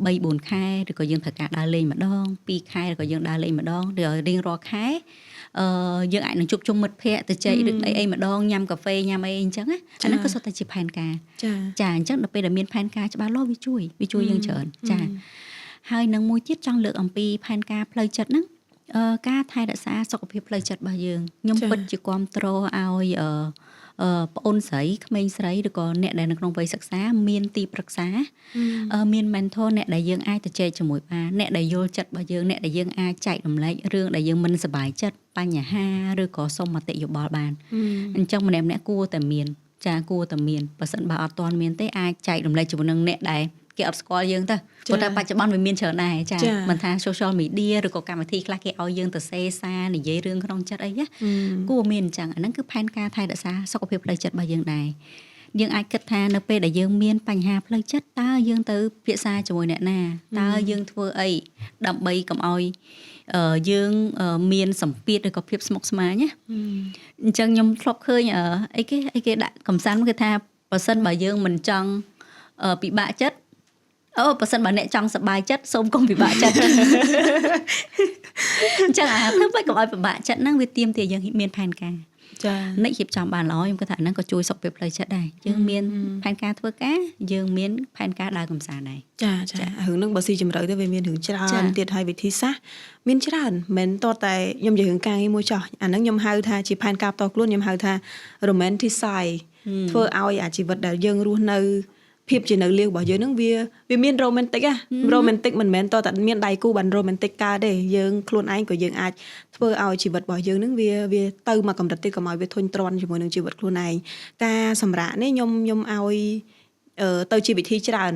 3-4 ខែឬក៏យើងត្រូវការដើរលេងម្ដង2 ខែឬក៏យើងដើរលេងម្ដងឬរៀងរាល់ខែយើងអាចនឹងជួបជុំមិត្តភ័ក្តិទៅចែករឹកអីម្ដងញ៉ាំកាហ្វេញ៉ាំអីអញ្ចឹងណាអាហ្នឹងក៏សុទ្ធតែជាផែនការចាអញ្ចឹងដល់ពេលដែលមានផែនការច្បាស់លាស់វាជួយយើងច្រើនចាហើយនឹងមួយទៀតចង់លើកអំពីផែនការផ្លូវចិត្តហ្នឹងការថែរក្សាសុខភាពផ្លូវចិត្តរបស់យើងខ្ញុំពិតជាគាំទ្រឲ្យប្អូនស្រីក្មេងស្រីឬក៏អ្នកដែលនៅក្នុងវ័យសិក្សាមានទីប្រឹក្សាមាន mentor អ្នកដែលយើងអាចទៅជែកជាមួយបានអ្នកដែលយល់ចិត្តរបស់យើងអ្នកដែលយើងអាចចែករំលែករឿងដែលយើងមិនសប្បាយចិត្តបញ្ហាឬក៏សុំមតិយោបល់បានអញ្ចឹងម្នាក់គួរតែមានគួរតែមានបើសិនបើអត់ទាន់មានទេអាចចែករំលែកជាមួយនឹងអ្នកដែលគេអត់ស្គាល់យើងទៅព្រោះតែបច្ចុប្បន្នវាមានច្រើនដែរចាមិនថា social media ឬក៏កម្មវិធីខ្លះគេឲ្យយើងទៅសេសារនិយាយរឿងក្នុងចិត្តអីណាគួរមានអញ្ចឹងអាហ្នឹងគឺផែនការថែរក្សាសុខភាពផ្លូវចិត្តរបស់យើងដែរយើងអាចគិតថានៅពេលដែលយើងមានបញ្ហាផ្លូវចិត្តតើយើងទៅពិភាក្សាជាមួយអ្នកណាតើយើងធ្វើអីដើម្បីកុំឲ្យយើងមានសម្ពាធឬក៏ភាពស្មុគស្មាញណាអញ្ចឹងខ្ញុំធ្លាប់ឃើញអីគេដាក់កំសាន្តគេថាបើសិនបើយើងមិនចង់ពិបាកចិត្តបើសិនបើអ្នកចង់សប្បាយចិត្តសូមកុំពិបាកចិត្តអញ្ចឹងធ្វើម៉េចកុំឲ្យពិបាកចិត្តហ្នឹងវាទាមទារយើងមានផែនការចានិចរៀបចំបានល្អខ្ញុំគិតថាហ្នឹងក៏ជួយសុខភាពផ្លូវចិត្តដែរយើងមានផែនការធ្វើការយើងមានផែនការដើរកម្សាន្តដែរចារឿងហ្នឹងបើស៊ីជម្រៅទៅវាមានរឿងច្រើនទៀតហើយវិធីសាស្ត្រមានច្រើនមិនតតែខ្ញុំនិយាយរឿងការងារមួយចោះអាហ្នឹងខ្ញុំហៅថាជាផែនការផ្ទាល់ខ្លួនខ្ញុំហៅថា romanticize ធ្វើឲ្យអាជីវិតដែលយើងរស់នៅភាពជានៅលាវរបស់យើងហ្នឹងវាមាន romantic ណា romantic មិនមែនតតែមានដៃគូបាន romantic កើតទេយើងខ្លួនឯងក៏យើងអាចធ្វើឲ្យជីវិតរបស់យើងហ្នឹងវាទៅមកកម្រិតទៀតកុំឲ្យវាធុញទ្រាន់ជាមួយនឹងជីវិតខ្លួនឯងការសម្រាកនេះខ្ញុំឲ្យទៅជាវិធីច្រើន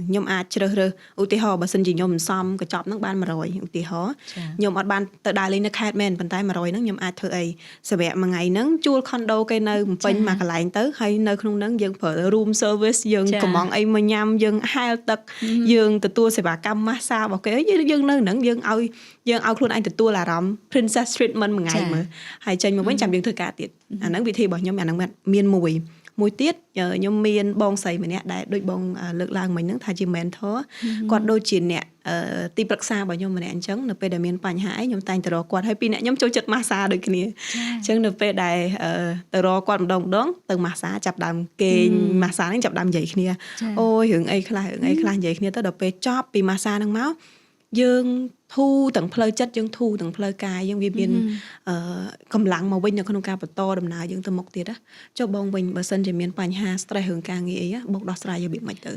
ខ្ញុំអាចជ្រើសរើសឧទាហរណ៍បើសិនជាខ្ញុំមិនសមកញ្ចប់ហ្នឹងបាន100ឧទាហរណ៍ខ្ញុំអត់បានទៅដើរលេងនៅខេត្តមែនប៉ុន្តែ100ហ្នឹងខ្ញុំអាចធ្វើអីសម្រាប់មួយថ្ងៃហ្នឹងជួល condo គេនៅបំពេញមួយកន្លែងទៅហើយនៅក្នុងហ្នឹងយើងប្រើ room service យើងកំងអីមកញ៉ាំយើងហែលទឹកយើងទទួលសេវាកម្ម massage របស់គេយើងនៅហ្នឹងយើងឲ្យខ្លួនឯងទទួលអារម្មណ៍ princess treatment មួយថ្ងៃមើលហើយចេញមកវិញចាំយើងធ្វើការទៀតអាហ្នឹងវិធីរបស់ខ្ញុំអាហ្នឹងមានមួយទៀតខ្ញុំមានបងស្រីម្នាក់ដែលដូចបងលើកឡើងមិញហ្នឹងថាជា mentor គាត់ដូចជាអ្នកទីប្រឹក្សារបស់ខ្ញុំម្នាក់អញ្ចឹងនៅពេលដែលមានបញ្ហាអីខ្ញុំតែងទៅរកគាត់ហើយពីរអ្នកខ្ញុំចូលចិត្ត massage ដូចគ្នាអញ្ចឹងនៅពេលដែលទៅរកគាត់ម្ដងទៅ massage ចាប់ដើមគេង massage ហ្នឹងចាប់ដើមនិយាយគ្នាអូយរឿងអីខ្លះនិយាយគ្នាទៅដល់ពេលចប់ពី massage ហ្នឹងមកយើងធូរទាំងផ្លូវចិត្តយើងធូរទាំងផ្លូវកាយយើងវាមានកម្លាំងមកវិញនៅក្នុងការបន្តដំណើរយើងទៅមុខទៀតណាចុះបងវិញបើសិនជាមានបញ្ហា stress រឿងការងារអីបងដោះស្រាយរបៀបម៉េចទៅ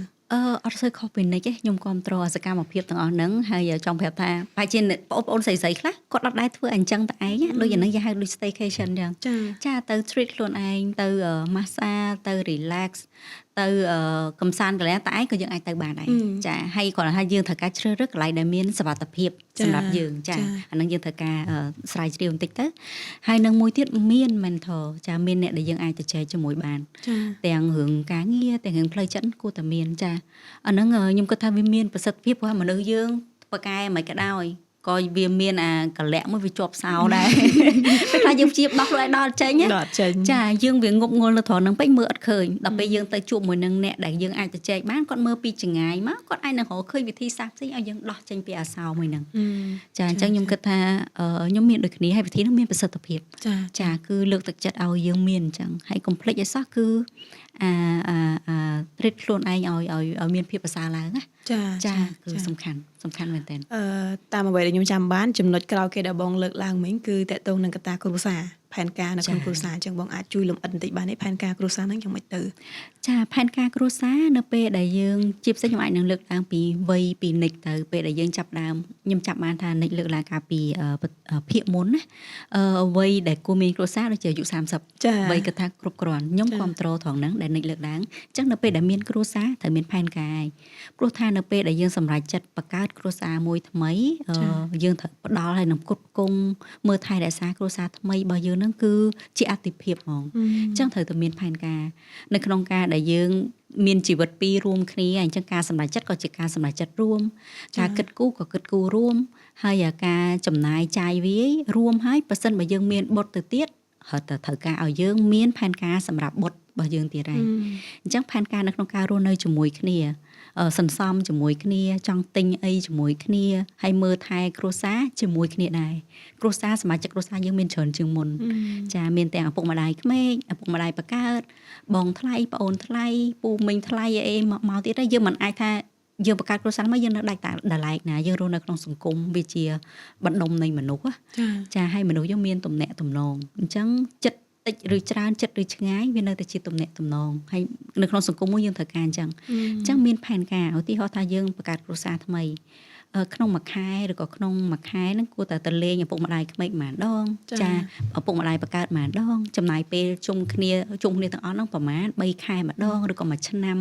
អត់សូវខុសពីនិចទេខ្ញុំគ្រប់គ្រងសកម្មភាពទាំងអស់ហ្នឹងហើយចង់ប្រាប់ថាប្រហែលជាបងប្អូនស្រីខ្លះគាត់អត់ដែរធ្វើអញ្ចឹងតែឯងដូចយ៉ាងនេះគេហៅដូច staycation អញ្ចឹងចាទៅ treat ខ្លួនឯងទៅ massage ទៅ relax ទៅកំសាន្តកន្លែងតែឯងក៏យើងអាចទៅបានដែរចាហើយគ្រាន់តែយើងត្រូវការជ្រើសរើសកន្លែងដែលមានសុវត្ថិភាពសម្រាប់យើងចាអានឹងយើងត្រូវការស្រាវជ្រាវបន្តិចទៅហើយនឹងមួយទៀតមាន mentor ចាមានអ្នកដែលយើងអាចទៅចែកជាមួយបានទាំងរឿងការងារទាំងរឿងផ្លូវចិត្តគួរតែមានចាអាហ្នឹងខ្ញុំគិតថាវាមានប្រសិទ្ធភាពព្រោះមនុស្សយើងធ្វើកែមិនក៏ដោយ ក៏វាមានអាកលៈមួយវាជាប់សោដែរពេលខ្លះយើងព្យាបដោះខ្លួនឯងដល់ចេញណាចាយើងវាងប់ងល់នៅត្រង់ហ្នឹងពេកមើលអត់ឃើញដល់ពេលយើងទៅជួបមួយនឹងអ្នកដែលយើងអាចទៅចែកបានគាត់មើលពីចម្ងាយមកគាត់អាចនឹងរកឃើញវិធីសាស្ត្រផ្សេងឲ្យយើងដោះចេញពីអាសោមួយហ្នឹងចាអញ្ចឹងខ្ញុំគិតថាខ្ញុំមានដូចគ្នាហើយវិធីហ្នឹងមានប្រសិទ្ធភាពចាគឺលើកទឹកចិត្តឲ្យយើងមានអញ្ចឹងហើយកុំភ្លេចឲ្យសោះគឺtreat ខ្លួនឯងឲ្យមានភាពប្រសើរឡើងណាចាគឺសំខាន់មែនតើតាមអ្វីដែលខ្ញុំចាំបានចំណុចក្រោយគេដែលបងលើកឡើងមិញគឺតកតងនឹងកត្តាគ្រួសារផែនការនៅក្នុងគ្រួសារអញ្ចឹងបងអាចជួយលម្អិតបន្តិចបានទេផែនការគ្រួសារហ្នឹងយ៉ាងម៉េចទៅចាផែនការគ្រួសារនៅពេលដែលយើងជាពិសេសខ្ញុំអាចនឹងលើកឡើងពីវ័យពីនិចទៅពេលដែលយើងចាប់ដើមខ្ញុំចាប់បានថានិចលើកឡើងកាលពីភាគមុនណាវ័យដែលគួរមានគ្រួសារដូចជាអាយុ30វ័យគាត់ថាគ្រប់គ្រាន់ខ្ញុំគ្រប់គ្រងត្រង់ហ្នឹងដែលនិចលើកឡើងអញ្ចឹងនៅពេលដែលមានគ្រួសារត្រូវមានផែនការព្រោះថានៅពេលដែលយើងសម្រេចចិត្តបង្កើតគ្រួសារមួយថ្មីយើងត្រូវផ្ដល់ឲ្យនឹងផ្គត់ផ្គង់មើលថែរក្សាគ្រួសារថ្មីរបស់យើងហ្នឹងគឺជាអាទិភាពហ្មងអញ្ចឹងត្រូវតែមានផែនការនៅក្នុងការដែលយើងមានជីវិតពីររួមគ្នាអញ្ចឹងការសម្រេចចិត្តក៏ជាការសម្រេចចិត្តរួមការគិតគូរក៏គិតគូររួមហើយការចំណាយចាយវាយរួមហើយប៉ះសិនបើយើងមានបុត្រទៅទៀតហើយត្រូវការឲ្យយើងមានផែនការសម្រាប់បុត្ររបស់យើងទៀតហើយអញ្ចឹងផែនការនៅក្នុងការរស់នៅជាមួយគ្នាសន្សំជាមួយគ្នាចង់ទិញអីជាមួយគ្នាហើយមើលថែគ្រួសារជាមួយគ្នាដែរគ្រួសារសមាជិកគ្រួសារយើងមានច្រើនជាងមុនចាមានទាំងឪពុកម្ដាយក្មេកឪពុកម្ដាយបកើតបងថ្លៃប្អូនថ្លៃពូមីងថ្លៃអីមកទៀតហើយយើងមិនអាចថាយើងបង្កើតគ្រួសារមកយើងនៅដាច់តែឡែកណាយើងរស់នៅក្នុងសង្គមវាជាបណ្ដុំនៃមនុស្សចាហើយមនុស្សយើងមានទំនាក់ទំនងអញ្ចឹងចិត្តតិចឬច្រើនចិត្តឬឆ្ងាយវានៅតែជាទំនាក់ទំនងហើយនៅក្នុងសង្គមមួយយើងត្រូវការអញ្ចឹងមានផែនការឧទាហរណ៍ថាយើងបង្កើតគ្រួសារថ្មីក្នុងមួយខែឬក៏ក្នុងមួយខែហ្នឹងគួរតែទៅលេងឪពុកម្ដាយក្មេកប៉ុន្មានដងចាឪពុកម្ដាយបង្កើតប៉ុន្មានដងចំណាយពេលជុំគ្នាទាំងអស់ហ្នឹងប្រហែល3ខែម្ដងឬក៏មួយឆ្នាំ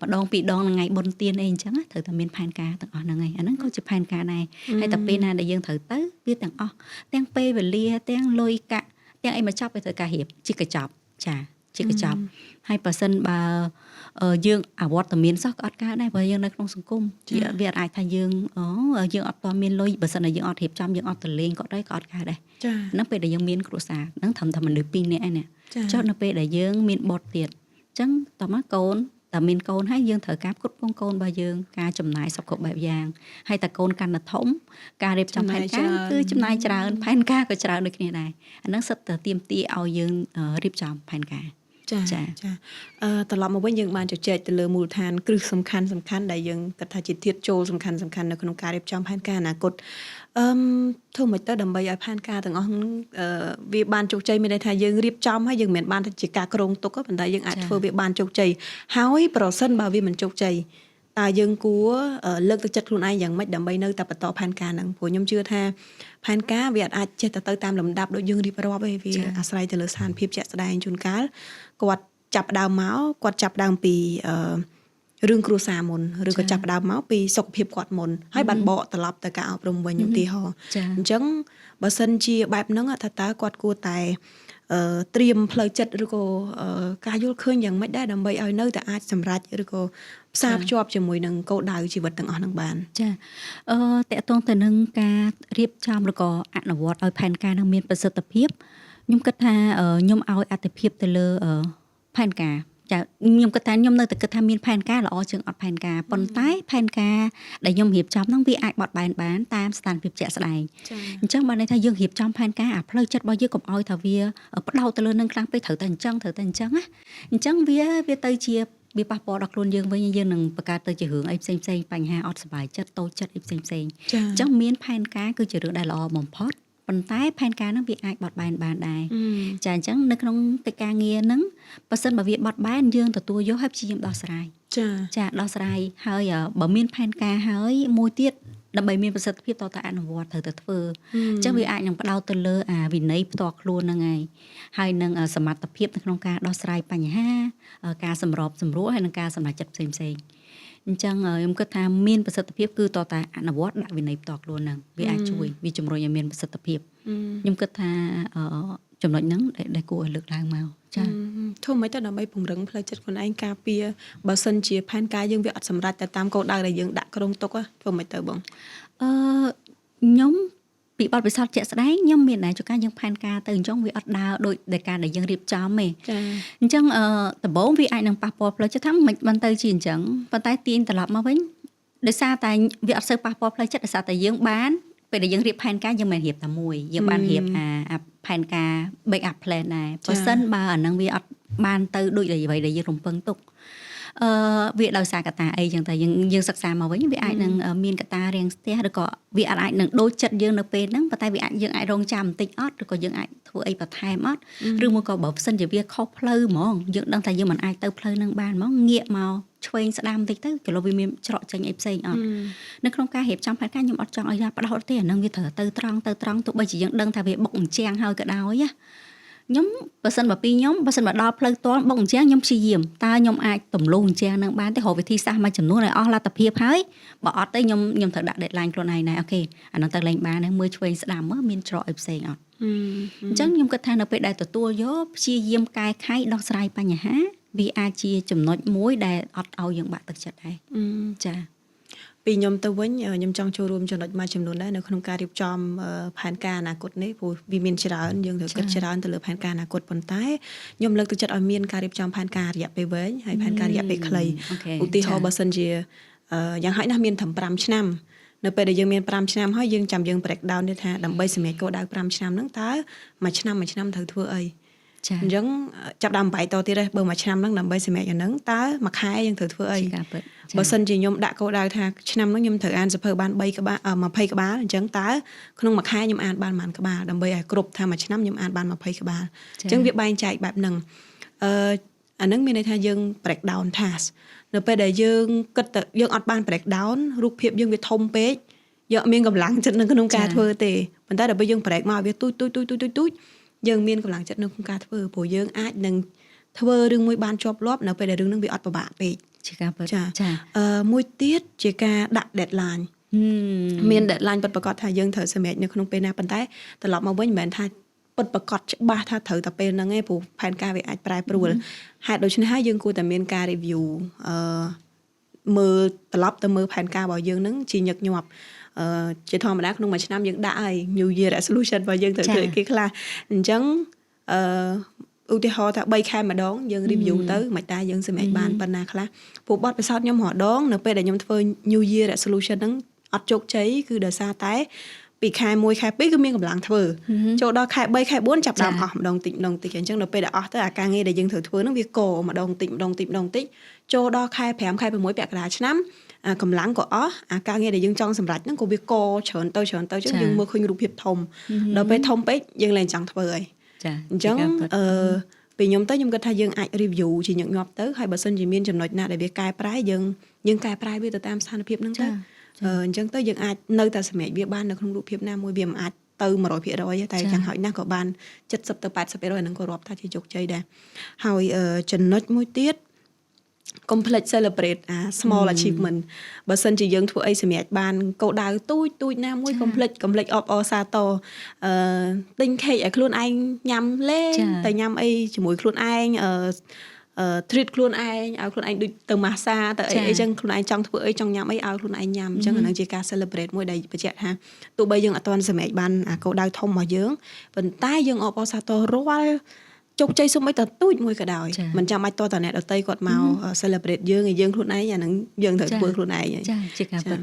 ម្ដងពីរដងថ្ងៃបុណ្យទានអីអញ្ចឹងត្រូវតែមានផែនការទាំងអស់ហ្នឹងហើយអាហ្នឹងក៏ជាផែនការដែរហើយតែពេលណាដែលយើងត្រូវទៅវាទាំងអស់ទាំងពេលវេលាទាំងលុយកាក់ទាំងអីមកចប់ទៅត្រូវការរៀបជាកញ្ចប់ចាជាកញ្ចប់ហើយបើសិនបើយើងអវត្តមានសោះក៏អត់កើតដែរបើយើងនៅក្នុងសង្គមវាអាចថាយើងអត់ទាន់មានលុយបើសិនតែយើងអត់រៀបចំយើងអត់ទៅលេងក៏ដែរក៏អត់កើតដែរហ្នឹងពេលដែលយើងមានគ្រួសារហ្នឹងត្រឹមតែមនុស្ស2នាក់ឯណាចុះនៅពេលដែលយើងមានបុត្រទៀតអញ្ចឹងតើមកកូនតែមានកូនហើយយើងត្រូវការគ្រប់គ្រងកូនរបស់យើងការចំណាយសពគ្រប់បែបយ៉ាងហើយតែកូនកាន់តែធំការរៀបចំផែនការគឺចំណាយច្រើនផែនការក៏ច្រើនដូចគ្នាដែរអាហ្នឹងសិតតែទាមទារឲ្យយើងរៀបចំផែនការចាត្រឡប់មកវិញយើងបានជជែកទៅលើមូលដ្ឋានគ្រឹះសំខាន់ដែលយើងគិតថាជាធាតុចូលសំខាន់នៅក្នុងការរៀបចំផែនការអនាគតធ្វើមិនទៅដើម្បីឲ្យផែនការទាំងអស់វាបានជោគជ័យមានន័យថាយើងរៀបចំហើយយើងមិនបានជាការគ្រោងទុកប៉ុន្តែយើងអាចធ្វើវាបានជោគជ័យហើយប្រសិនបើវាមិនជោគជ័យតើយើងគួរលើកទឹកចិត្តខ្លួនឯងយ៉ាងម៉េចដើម្បីនៅតែបន្តផែនការហ្នឹងព្រោះខ្ញុំជឿថាផែនការវាអាចចេះទៅតាមលំដាប់ដូចយើងរៀបរាប់ឯងវាអាស្រ័យទៅលើស្ថានភាពជាក់ស្ដែងជួនកាលគាត់ចាប់ដើមពីរឿងគ្រួសារមុនឬក៏ចាប់ផ្ដើមមកពីសុខភាពគាត់មុនហើយបានបកត្រឡប់ទៅការអប់រំវិញឧទាហរណ៍អញ្ចឹងបើសិនជាបែបហ្នឹងថាតើគាត់គួរតែត្រៀមផ្លូវចិត្តឬក៏ការយល់ឃើញយ៉ាងម៉េចដែរដើម្បីឲ្យនៅតែអាចសម្រេចឬក៏ផ្សារភ្ជាប់ជាមួយនឹងគោលដៅជីវិតទាំងអស់ហ្នឹងបានចាតកតងទៅនឹងការរៀបចំឬក៏អនុវត្តឲ្យផែនការនឹងមានប្រសិទ្ធភាពខ្ញុំគិតថាខ្ញុំឲ្យអាទិភាពទៅលើផែនការចាខ្ញុំគិតថាខ្ញុំនៅតែគិតថាមានផែនការល្អជាងអត់ផែនការប៉ុន្តែផែនការដែលខ្ញុំរៀបចំហ្នឹងវាអាចបត់បែនបានតាមស្ថានភាពជាក់ស្ដែងអញ្ចឹងបានន័យថាយើងរៀបចំផែនការអាផ្លូវចិត្តរបស់យើងកុំឲ្យថាវាផ្ដោតទៅលើនឹងខ្លាំងពេកត្រូវតែអញ្ចឹងណាអញ្ចឹងវាទៅជាវាប៉ះពាល់ដល់ខ្លួនយើងវិញយើងនឹងបង្កើតទៅជារឿងអីផ្សេងបញ្ហាអត់សុបាយចិត្តតូចចិត្តអីផ្សេងអញ្ចឹងមានផែនការគឺជារឿងដែលល្អបំផុតប៉ុន្តែផែនការហ្នឹងវាអាចបត់បែនបានដែរចាអញ្ចឹងនៅក្នុងកិច្ចការងារហ្នឹងបើសិនបើវាបត់បែនយើងទទួលយកហើយព្យាយាមដោះស្រាយចាដោះស្រាយហើយបើមានផែនការហើយមួយទៀតដើម្បីមានប្រសិទ្ធភាពតតែអនុវត្តត្រូវតែធ្វើអញ្ចឹងវាអាចនឹងផ្ដោតទៅលើវិន័យផ្ទាល់ខ្លួនហ្នឹងហើយនឹងសមត្ថភាពនៅក្នុងការដោះស្រាយបញ្ហាការសម្របសម្រួលហើយនឹងការសម្រេចចិត្តផ្សេងអញ្ចឹងខ្ញុំគិតថាមានប្រសិទ្ធភាពគឺតតែអនុវត្តដាក់វិន័យផ្ទាល់ខ្លួនហ្នឹងវាអាចជួយវាជំរុញឲ្យមានប្រសិទ្ធភាពខ្ញុំគិតថាចំណុចហ្នឹងដែលគួរឲ្យលើកឡើងមកចាធ្វើម៉េចទៅដើម្បីពង្រឹងផ្លូវចិត្តខ្លួនឯងការពារបើសិនជាផែនការយើងវាអត់សម្រេចទៅតាមគោលដៅដែលយើងដាក់ក្រុងទុកធ្វើម៉េចទៅបង ខ្ញុំពីបទពិសោធន៍ជាក់ស្ដែងខ្ញុំមានដែរជួនកាលយើងផែនការទៅអញ្ចឹងវាអត់ដើរដូចដែលការដែលយើងរៀបចំទេ ចា៎ អញ្ចឹងដំបូងវាអាចនឹងប៉ះពាល់ផ្លូវចិត្តថាមិនបានទៅជាអញ្ចឹងប៉ុន្តែទាញត្រឡប់មកវិញដោយសារតែវាអត់សូវប៉ះពាល់ផ្លូវចិត្តដោយសារតែយើងបានពេលដែលយើងរៀបផែនការយើងមិនរៀបតែមួយយើងបានរៀបអាផែនការ back up plan ដែរបើសិនបើអានឹងវាអត់បានទៅដូចអ្វីដែលយើងរំពឹងទុកវាដោយសារកត្តាអីចឹងតែយើងសិក្សាមកវិញវាអាចនឹងមានកត្តារាំងស្ទះឬក៏វាអាចនឹងដូចចិត្តយើងនៅពេលហ្នឹងប៉ុន្តែវាអាចយើងអាចរងចាំបន្តិចអត់ឬក៏យើងអាចធ្វើអីបន្ថែមអត់ឬមកក៏បើសិនជាវាខុសផ្លូវហ្មងយើងដឹងថាយើងមិនអាចទៅផ្លូវហ្នឹងបានហ្មងងាកមកឆ្វេងស្ដាំបន្តិចទៅគីឡូវាមានច្រកចេញអីផ្សេងអត់នៅក្នុងការរៀបចំផែនការខ្ញុំអត់ចង់ឲ្យថាបដោតទេអាហ្នឹងវាត្រូវទៅត្រង់ទោះបីជាយើងដឹងថាវាបុកអញ្ចាំងហើយក៏ដោយណាខ្ញុំបើសិនបើពីខ្ញុំបើសិនបើដល់ផ្លូវតលបុកអញ្ចឹងខ្ញុំព្យាយាមតើខ្ញុំអាចទម្លុះអញ្ចឹងនឹងបានទេរកវិធីសាស្ត្រមួយចំនួនឲ្យអស់លទ្ធភាពហើយបើអត់ទេខ្ញុំត្រូវដាក់ deadline ខ្លួនឯងដែរអូខេអានោះទៅលេងបានហើយមើលឆ្វេងស្ដាំមើលមានច្រកអីផ្សេងអត់អញ្ចឹងខ្ញុំគិតថានៅពេលដែលទទួលយកព្យាយាមកែខៃដោះស្រាយបញ្ហាវាអាចជាចំណុចមួយដែលអត់ឲ្យយើងបាក់ទឹកចិត្តដែរចា៎ពីខ្ញុំទៅវិញខ្ញុំចង់ចូលរួមចំណុចមួយចំនួនដែរនៅក្នុងការរៀបចំផែនការអនាគតនេះព្រោះវាមានច្រើនយើងត្រូវគិតច្រើនទៅលើផែនការអនាគតប៉ុន្តែខ្ញុំលើកទឹកចិត្តឲ្យមានការរៀបចំផែនការរយៈពេលវែងហើយផែនការរយៈពេលខ្លីឧទាហរណ៍បើសិនជាយ៉ាងហោចណាស់មានត្រឹម5ឆ្នាំនៅពេលដែលយើងមាន5ឆ្នាំហើយយើងចាំយើង break down នេះថាដើម្បីសម្រេចគោលដៅ5ឆ្នាំហ្នឹងតើមួយឆ្នាំត្រូវធ្វើអីអញ្ចឹងចាប់ដើមបែកតទៀតដែរបើមួយឆ្នាំហ្នឹងដើម្បីសម្រេចអាហ្នឹងតើមួយខែយើងត្រូវធ្វើអីបើសិនជាខ្ញុំដាក់គោលដៅថាឆ្នាំហ្នឹងខ្ញុំត្រូវអានសៀវភៅបាន3ក្បាល20ក្បាលអញ្ចឹងតើក្នុងមួយខែខ្ញុំអានបានប៉ុន្មានក្បាលដើម្បីឲ្យគ្រប់ថាមួយឆ្នាំខ្ញុំអានបាន20ក្បាលអញ្ចឹងវាបែងចែកបែបហ្នឹងអាហ្នឹងមានន័យថាយើង break down task នៅពេលដែលយើងគិតទៅយើងអត់បាន break down រូបភាពយើងវាធំពេកយើងអត់មានកម្លាំងចិត្តនៅក្នុងការធ្វើទេប៉ុន្តែដល់ពេលយើង break មកវាទូចយើងមានកម្លាំងចិត្តនៅក្នុងការធ្វើព្រោះយើងអាចនឹងធ្វើរឿងមួយបានជាប់លាប់នៅពេលដែលរឿងហ្នឹងវាអត់ពិបាកពេកជាការពិតចាមួយទៀតជាការដាក់ deadline មាន deadline ពិតប្រាកដថាយើងត្រូវសម្រេចនៅក្នុងពេលណាប៉ុន្តែត្រឡប់មកវិញមិនមែនថាពិតប្រាកដច្បាស់ថាត្រូវតែពេលហ្នឹងទេព្រោះផែនការវាអាចប្រែប្រួលហេតុដូច្នេះហើយយើងគួរតែមានការ review មើលត្រឡប់ទៅមើលផែនការរបស់យើងហ្នឹងជាញឹកញាប់ជាធម្មតាក្នុងមួយឆ្នាំយើងដាក់ឲ្យ New Year Resolution របស់យើងត្រូវធ្វើគេខ្លះអញ្ចឹងឧទាហរណ៍ថា3ខែម្ដងយើង review ទៅមិនតែយើងសម្រេចបានប៉ុណ្ណាខ្លះព្រោះបទពិសោធន៍ខ្ញុំរដងនៅពេលដែលខ្ញុំធ្វើ New Year Resolution ហ្នឹងអត់ជោគជ័យគឺដោយសារតែពីខែ1ខែ2គឺមានកម្លាំងធ្វើចូលដល់ខែ3ខែ4ចាប់ដើមអស់ម្ដងតិចអញ្ចឹងនៅពេលដែលអស់ទៅអាការងារដែលយើងត្រូវធ្វើហ្នឹងវាកម្ដងតិចចូលដល់ខែ5ខែ6ពាក់កណ្ដាលឆ្នាំកម្លាំងក៏អស់អាការងារដែលយើងចង់សម្រេចហ្នឹងក៏វាច្រើនទៅអញ្ចឹងយើងមើលឃើញរូបភាពធំដល់ពេលធំពេកយើងលែងចង់ធ្វើហើយចាអញ្ចឹងពីខ្ញុំទៅខ្ញុំគិតថាយើងអាច review ជាញឹកញាប់ទៅហើយបើសិនជាមានចំណុចណាដែលវាកែប្រែយើងកែប្រែវាទៅតាមស្ថានភាពហ្នឹងទៅអញ្ចឹងទៅយើងអាចនៅតែសម្រេចវាបាននៅក្នុងរូបភាពណាមួយវាមិនអាចទៅ 100% តែយ៉ាងហោចណាស់ក៏បាន70ទៅ 80% ហ្នឹងក៏រាប់ថាជាជោគជ័យដែរហើយចំណុចមួយទៀតcomplex celebrate small achievement បើសិនជាយើងធ្វើអីសម្រាប់បានគោលដៅទូចណាមួយ complex up or សាទរទិញ cake ឲ្យខ្លួនឯងញ៉ាំលេងតែញ៉ាំអីជាមួយខ្លួនឯងtreat ខ្លួនឯងឲ្យខ្លួនឯងដូចទៅ massage ទៅអីចឹងខ្លួនឯងចង់ធ្វើអីចង់ញ៉ាំអីឲ្យខ្លួនឯងញ៉ាំអញ្ចឹងអានឹងជាការ celebrate មួយដែលបញ្ជាក់ថាទោះបីយើងអត់ទាន់សម្រេចបានគោលដៅធំរបស់យើងប៉ុន្តែយើងអបអរសាទររាល់ជោគជ័យសូម្បីតែទូចមួយក៏ដោយមិនចាំបាច់តតែអ្នកដទៃគាត់មក celebrate យើងឯយើងខ្លួនឯងអានឹងយើងត្រូវធ្វើខ្លួនឯងចាជាការពិត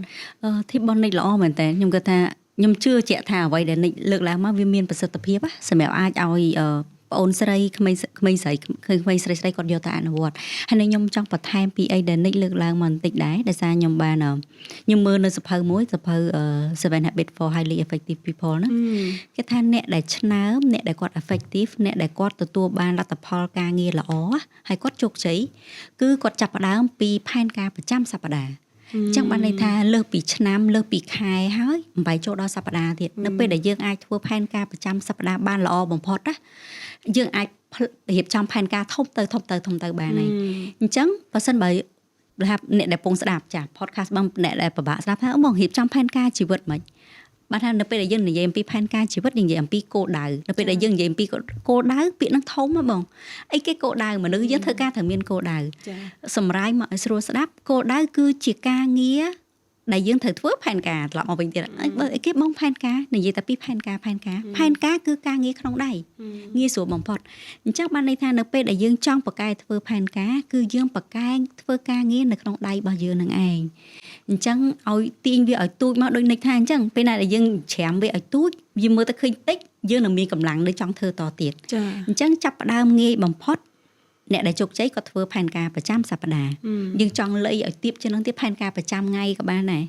ធីបននេះល្អមែនតើខ្ញុំគិតថាខ្ញុំជឿជាក់ថាអ្វីដែលនិចលើកឡើងមកវាមានប្រសិទ្ធភាពសម្រាប់អាចឲ្យបងអូនស្រីក្មេងស្រីគាត់យកទៅអនុវត្តហើយខ្ញុំចង់បន្ថែមពីអីដែលនិចលើកឡើងមកបន្តិចដែរដោយសារខ្ញុំបានខ្ញុំមើលនៅសភៅមួយសភៅ Seven Habits for Highly Effective People ណាគេថាអ្នកដែលឆ្នើមអ្នកដែលគាត់ effective អ្នកដែលគាត់ទទួលបានលទ្ធផលការងារល្អហើយគាត់ជោគជ័យគឺគាត់ចាប់ផ្ដើមពីផែនការប្រចាំសប្តាហ៍ចឹងបានន័យថាលើសពីឆ្នាំលើសពីខែហើយមិនបាយចូលដល់សប្តាហ៍ទៀតនៅពេលដែលយើងអាចធ្វើផែនការប្រចាំសប្តាហ៍បានល្អបំផុតណាយើងអាចរៀបចំផែនការធំទៅបានហើយអញ្ចឹងបើសិនបើអ្នកដែលពងស្ដាប់ចា podcast បងអ្នកដែលពិបាកស្ដាប់ថាបងរៀបចំផែនការជីវិតមិនបាទថានៅពេលដែលយើងនិយាយអំពីផែនការជីវិតយើងនិយាយអំពីគោលដៅនៅពេលដែលយើងនិយាយអំពីគោលដៅពាក្យហ្នឹងធំហ៎បងអីគេគោលដៅមនុស្សយើងធ្វើការត្រូវមានគោលដៅសម្រាប់មកឲ្យស្រួលស្ដាប់គោលដៅគឺជាការងារ ដែលយើងត្រូវធ្វើផែនការត្រឡប់មកវិញទៀតបើគេបងផែនការនិយាយតែពីផែនការផែនការគឺការងារក្នុងដៃងាយស្រួលបំផុតអញ្ចឹងបានន័យថានៅពេលដែលយើងចង់បកកែធ្វើផែនការគឺយើងបកកែធ្វើការងារនៅក្នុងដៃរបស់យើងនឹងឯងអញ្ចឹងឲ្យទាញវាឲ្យទូចមកដូចនិចថាអញ្ចឹងពេលណាដែលយើងច្រាំវាឲ្យទូចវាមើលទៅឃើញតិចយើងនឹងមានកម្លាំងនៅចង់ធ្វើតទៀតអញ្ចឹងចាប់ផ្ដើមងាយបំផុតអ្នកដែលជោគជ័យគាត់ធ្វើផែនការប្រចាំសប្តាហ៍យើងចង់លៃឲ្យទៀបជាងនឹងទៀតផែនការប្រចាំថ្ងៃក៏បានដែរ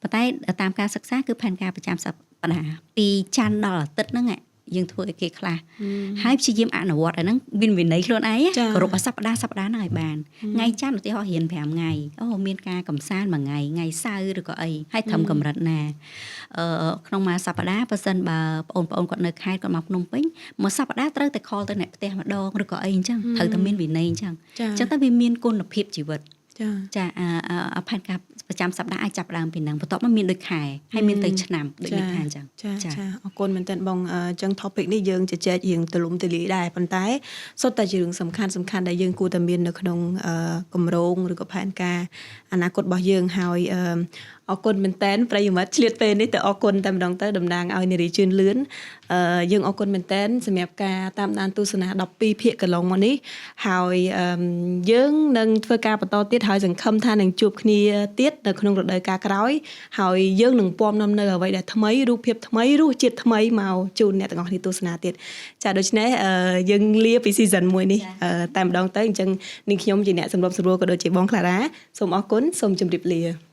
ប៉ុន្តែតាមការសិក្សាគឺផែនការប្រចាំសប្តាហ៍ពីច័ន្ទដល់អាទិត្យហ្នឹងយើងធ្វើឲ្យគេខ្លះហើយព្យាយាមអនុវត្តអាហ្នឹងមានវិន័យខ្លួនឯងគោរពសប្តាហ៍ហ្នឹងឲ្យបានថ្ងៃច័ន្ទឧទាហរណ៍រៀន5ថ្ងៃមានការកំសាន្តមួយថ្ងៃសៅរ៍ឬក៏អីហើយត្រឹមកម្រិតណាក្នុងមួយសប្តាហ៍បើសិនបើបងប្អូនគាត់នៅខេត្តគាត់មកភ្នំពេញមួយសប្តាហ៍ត្រូវតែ call ទៅអ្នកផ្ទះម្ដងឬក៏អីអញ្ចឹងត្រូវតែមានវិន័យអញ្ចឹងទៅវាមានគុណភាពជីវិតចាផែនការប្រចាំសប្តាហ៍អាចចាប់ដើមពីហ្នឹងបន្ទាប់មកមានដូចខែហើយមានទៅឆ្នាំដូចនេះថាអញ្ចឹងចាអរគុណមែនតើបងអញ្ចឹង topic នេះយើងជជែករៀងទូលំទូលាយដែរប៉ុន្តែសុទ្ធតែជារឿងសំខាន់ដែលយើងគួរតែមាននៅក្នុងគម្រោងឬក៏ផែនការអនាគតរបស់យើងហើយអរគុណមែនតើប្រិយមិត្តឆ្លៀតពេលនេះទៅអរគុណតែម្ដងទៅតំណាងឲ្យនារីជឿនលឿនយើងអរគុណមែនតើសម្រាប់ការតាមដានទស្សនា12ភាគកន្លងមកនេះហើយយើងនឹងធ្វើការបន្តទៀតហើយសង្ឃឹមថានឹងជួបគ្នាទៀតនៅក្នុងរដូវកាលក្រោយហើយយើងនឹងពំនាំនៅអ្វីដែលថ្មីរូបភាពថ្មីរសជាតិថ្មីមកជូនអ្នកទាំងអស់គ្នាទស្សនាទៀតចាដូច្នេះយើងលាពី season 1នេះតែម្ដងទៅអញ្ចឹងនាងខ្ញុំជាអ្នកសម្របសម្រួលក៏ដូចជាបង Clara សូមអរគុណសូមជម្រាបលា